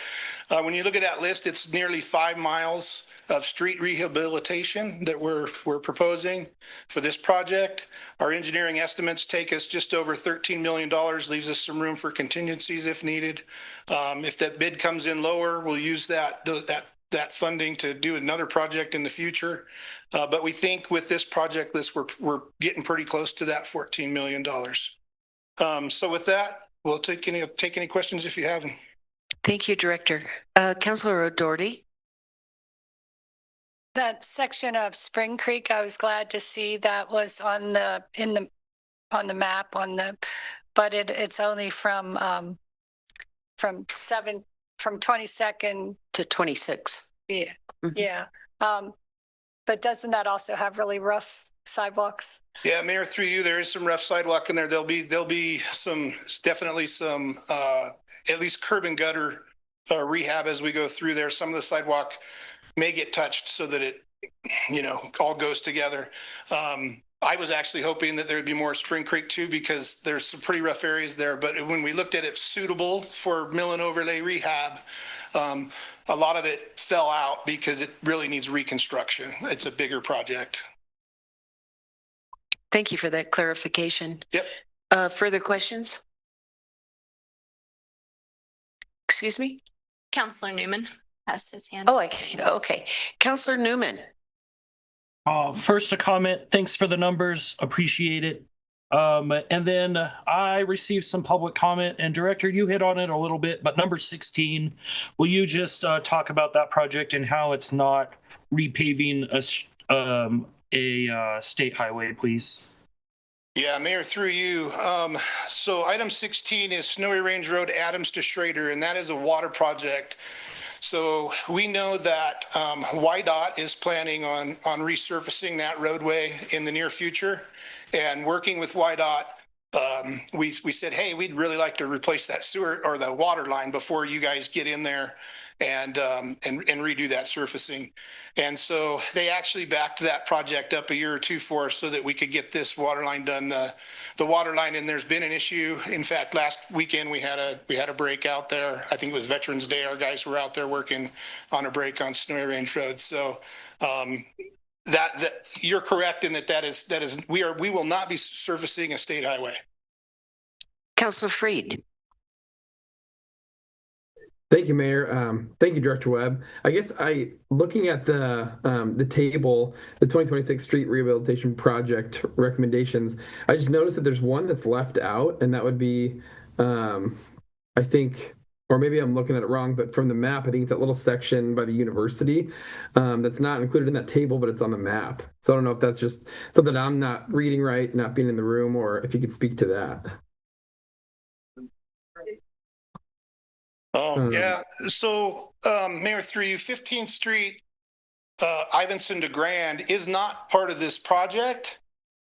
When you look at that list, it's nearly 5 miles of street rehabilitation that we're proposing for this project. Our engineering estimates take us just over $13 million, leaves us some room for contingencies if needed. If that bid comes in lower, we'll use that funding to do another project in the future. But we think with this project list, we're getting pretty close to that $14 million. So with that, we'll take any questions if you have them. Thank you, Director. Councilor O'Doherty. That section of Spring Creek, I was glad to see that was on the map but it's only from 22nd to 26. Yeah. Mm-hmm. Yeah. But doesn't that also have really rough sidewalks? Yeah, Mayor, through you, there is some rough sidewalk in there. There'll be definitely some at least curb and gutter rehab as we go through there. Some of the sidewalk may get touched so that it, all goes together. I was actually hoping that there would be more Spring Creek too, because there's some pretty rough areas there. But when we looked at it suitable for mill and overlay rehab, a lot of it fell out because it really needs reconstruction. It's a bigger project. Thank you for that clarification. Yep. Further questions? Excuse me? Councilor Newman has his hand. Oh, okay. Councilor Newman. First, a comment. Thanks for the numbers. Appreciate it. And then I received some public comment, and Director, you hit on it a little bit, but number 16, will you just talk about that project and how it's not repaving a state highway, please? Yeah, Mayor, through you. So item 16 is Snowy Range Road, Adams to Schrader, and that is a water project. So we know that YDOT is planning on resurfacing that roadway in the near future, and working with YDOT, we said, hey, we'd really like to replace that sewer or the water line before you guys get in there and redo that surfacing. And so they actually backed that project up a year or two for us so that we could get this water line done. The water line, and there's been an issue. In fact, last weekend we had a break out there. I think it was Veterans Day. Our guys were out there working on a break on Snowy Range Road. So that you're correct in that is we will not be surfacing a state highway. Councilor Freed. Thank you, Mayor. Thank you, Director Webb. I guess looking at the table, the 2026 Street Rehabilitation Project recommendations, I just noticed that there's one that's left out, and that would be, I think, or maybe I'm looking at it wrong, but from the map, I think it's that little section by the university that's not included in that table, but it's on the map. So I don't know if that's just something I'm not reading right, not being in the room, or if you could speak to that. Yeah. So, Mayor, through you, 15th Street, Ivinson to Grand is not part of this project,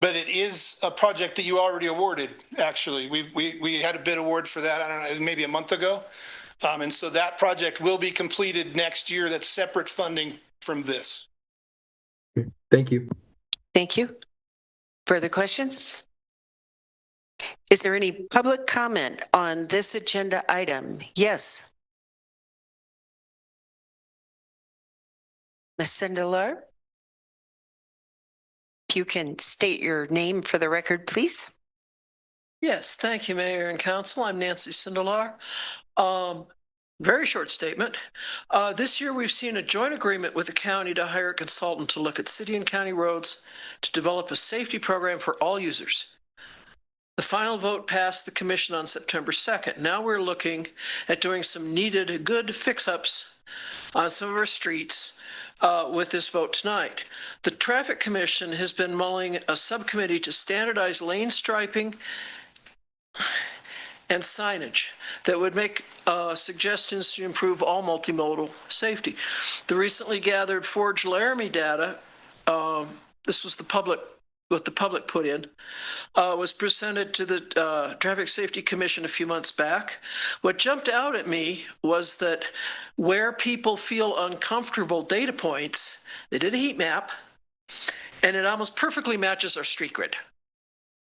but it is a project that you already awarded. Actually, we had a bid award for that. I don't know, maybe a month ago, and so that project will be completed next year. That's separate funding from this. Thank you. Thank you. Further questions? Is there any public comment on this agenda item? Yes. Ms. Sindelar? If you can state your name for the record, please. Yes, thank you, Mayor and Council. I'm Nancy Sindelar. Very short statement. This year, we've seen a joint agreement with the county to hire a consultant to look at city and county roads to develop a safety program for all users. The final vote passed the commission on September 2nd. Now we're looking at doing some needed good fix-ups on some of our streets with this vote tonight. The Traffic Commission has been mulling a subcommittee to standardize lane striping and signage that would make suggestions to improve all multimodal safety. The recently gathered Forge Laramie data, this was what the public put in, was presented to the Traffic Safety Commission a few months back. What jumped out at me was that where people feel uncomfortable data points, they did a heat map, and it almost perfectly matches our street grid.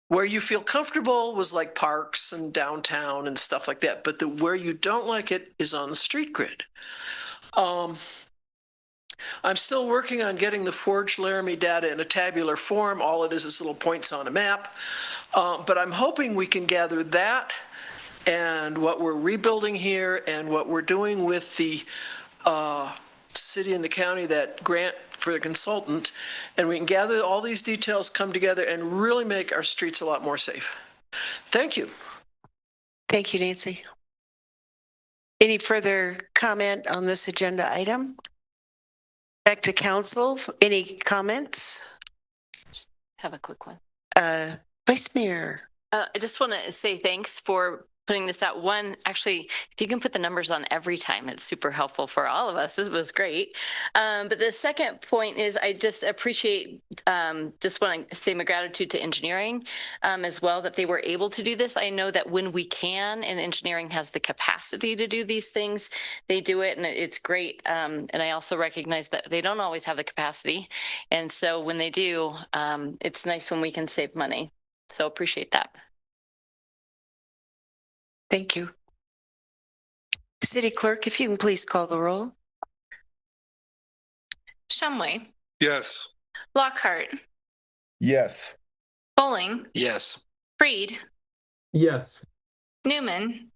Where you feel comfortable was like parks and downtown and stuff like that, but where you don't like it is on the street grid. I'm still working on getting the Forge Laramie data in a tabular form. All it is little points on a map. But I'm hoping we can gather that and what we're rebuilding here and what we're doing with the city and the county, that grant for the consultant, and we can gather all these details, come together, and really make our streets a lot more safe. Thank you. Thank you, Nancy. Any further comment on this agenda item? Back to council. Any comments? Just have a quick one. Vice Mayor. I just want to say thanks for putting this out. One, actually, if you can put the numbers on every time, it's super helpful for all of us. This was great. But the second point is I just appreciate, just want to say my gratitude to engineering as well, that they were able to do this. I know that when we can, and engineering has the capacity to do these things, they do it, and it's great. And I also recognize that they don't always have the capacity. And so when they do, it's nice when we can save money. So appreciate that. Thank you. City Clerk, if you can please call the roll. Shumway. Yes. Lockhart. Yes. Bowling. Yes. Freed. Yes. Newman.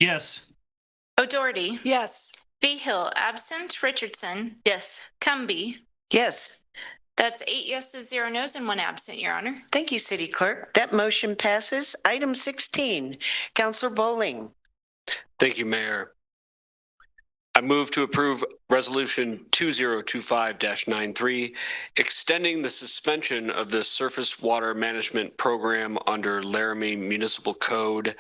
Yes. O'Doherty. Yes. Behill absent. Richardson. Yes. Cumby. Yes. That's 8 yeses, 0 nos, and 1 absent, Your Honor. Thank you, City Clerk. That motion passes. Item 16, Councilor Bowling. Thank you, Mayor. I move to approve Resolution 2025-93, extending the suspension of the surface water management program under Laramie Municipal Code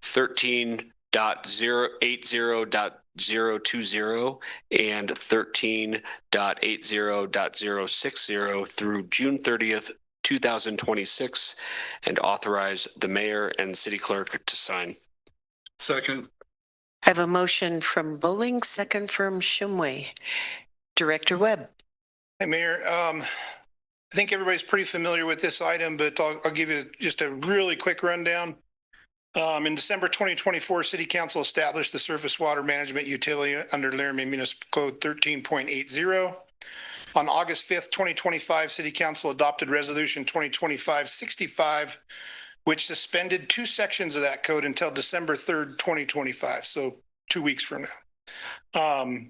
13.080.020 and 13.80.060 through June 30th, 2026, and authorize the mayor and city clerk to sign. Second. I have a motion from Bowling, second from Shumway. Director Webb. Hey, Mayor. I think everybody's pretty familiar with this item, but I'll give you just a really quick rundown. In December 2024, City Council established the surface water management utility under Laramie Municipal Code 13.80. On August 5th, 2025, City Council adopted Resolution 2025-65, which suspended two sections of that code until December 3rd, 2025, so 2 weeks from now.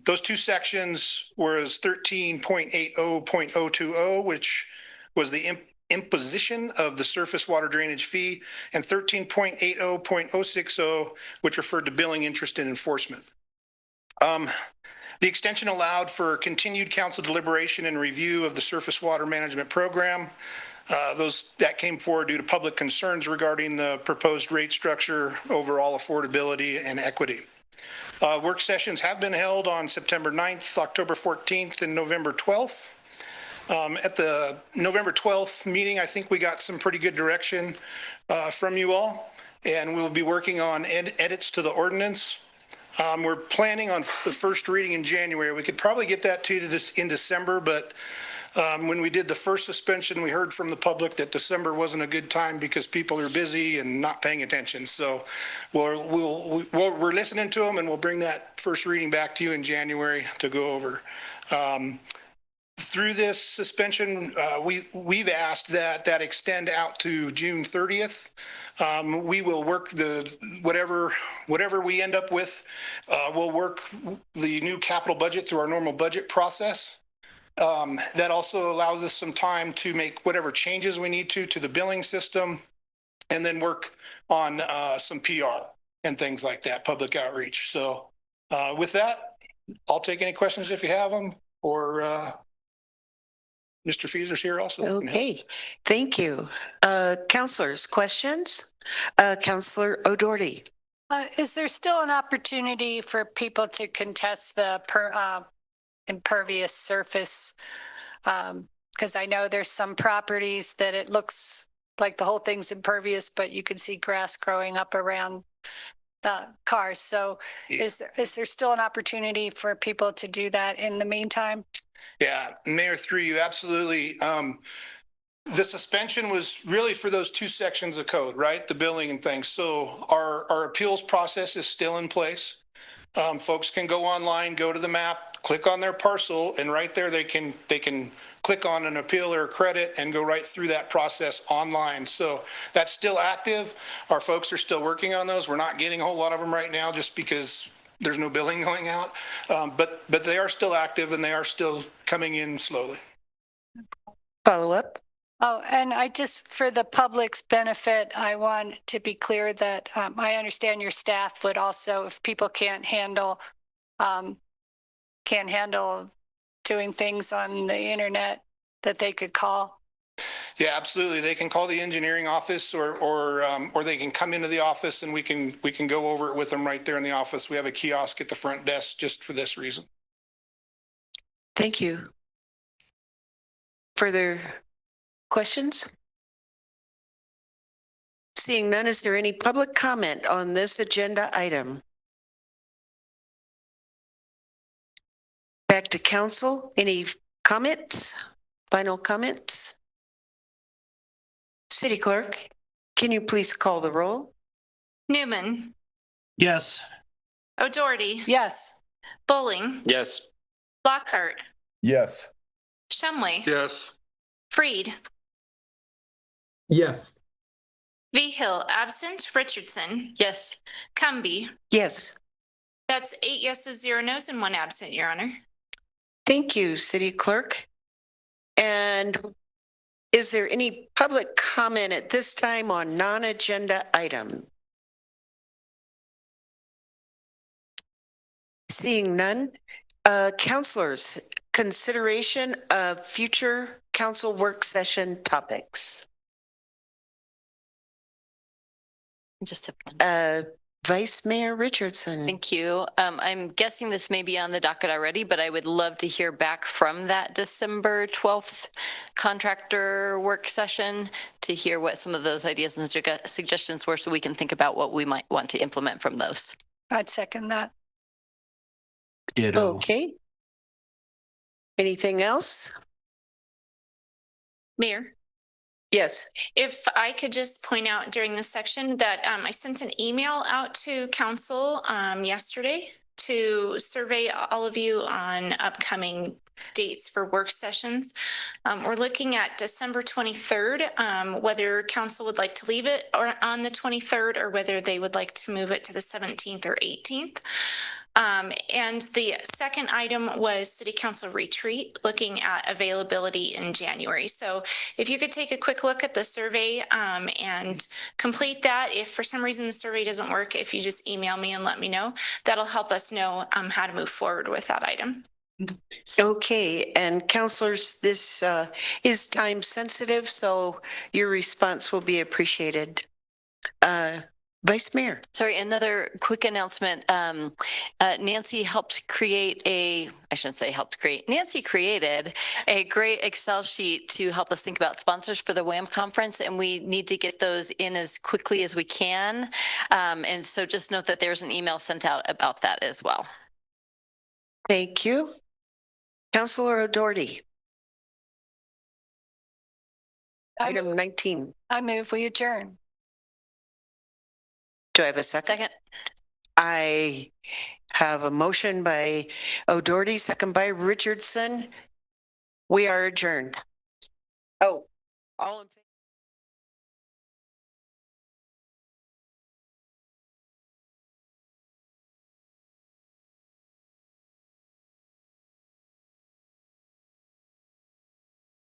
Those two sections was 13.80.020, which was the imposition of the surface water drainage fee, and 13.80.060, which referred to billing, interest, and enforcement. The extension allowed for continued council deliberation and review of the surface water management program. That came forward due to public concerns regarding the proposed rate structure, overall affordability, and equity. Work sessions have been held on September 9th, October 14th, and November 12th. At the November 12th meeting, I think we got some pretty good direction from you all, and we'll be working on edits to the ordinance. We're planning on the first reading in January. We could probably get that to you in December, but when we did the first suspension, we heard from the public that December wasn't a good time because people are busy and not paying attention. So we're listening to them, and we'll bring that first reading back to you in January to go over. Through this suspension, we've asked that extend out to June 30th. We will work whatever we end up with. We'll work the new capital budget through our normal budget process. That also allows us some time to make whatever changes we need to the billing system, and then work on some PR and things like that, public outreach. So with that, I'll take any questions if you have them, or Mr. Feaser's here also. Okay, thank you. Councilors, questions? Councilor O'Doherty. Is there still an opportunity for people to contest the impervious surface? Because I know there's some properties that it looks like the whole thing's impervious, but you can see grass growing up around the cars. So is there still an opportunity for people to do that in the meantime? Yeah, Mayor, through you, absolutely. The suspension was really for those two sections of code, right? The billing and things. So our appeals process is still in place. Folks can go online, go to the map, click on their parcel, and right there they can click on an appeal or a credit and go right through that process online. So that's still active. Our folks are still working on those. We're not getting a whole lot of them right now just because there's no billing going out, but they are still active and they are still coming in slowly. Follow up. Oh, and for the public's benefit, I want to be clear that I understand your staff would also, if people can't handle doing things on the internet, that they could call. Yeah, absolutely. They can call the engineering office, or they can come into the office, and we can go over it with them right there in the office. We have a kiosk at the front desk just for this reason. Thank you. Further questions? Seeing none, is there any public comment on this agenda item? Back to council. Any comments? Final comments? City Clerk, can you please call the roll? Newman. Yes. O'Doherty. Yes. Bowling. Yes. Lockhart. Yes. Shumway. Yes. Freed. Yes. Vigil absent. Richardson. Yes. Cumby. Yes. That's 8 yeses, 0 nos, and 1 absent, Your Honor. Thank you, City Clerk. And is there any public comment at this time on non-agenda item? Seeing none, councilors, consideration of future council work session topics. Just a Vice Mayor Richardson. Thank you. I'm guessing this may be on the docket already, but I would love to hear back from that December 12th contractor work session to hear what some of those ideas and suggestions were so we can think about what we might want to implement from those. I'd second that. Ditto. Okay. Anything else? Mayor? Yes. If I could just point out during this section that I sent an email out to council yesterday to survey all of you on upcoming dates for work sessions. We're looking at December 23rd, whether council would like to leave it on the 23rd or whether they would like to move it to the 17th or 18th. And the second item was city council retreat, looking at availability in January. So if you could take a quick look at the survey and complete that. If for some reason the survey doesn't work, if you just email me and let me know, that'll help us know how to move forward with that item. Okay, and councilors, this is time sensitive, so your response will be appreciated. Vice Mayor. Sorry, another quick announcement. Nancy helped create Nancy created a great Excel sheet to help us think about sponsors for the WAM conference, and we need to get those in as quickly as we can. And so just note that there's an email sent out about that as well. Thank you. Councilor O'Doherty. Item 19. I move we adjourn. Do I have a second? Second. I have a motion by O'Doherty, second by Richardson. We are adjourned. Oh, all in favor?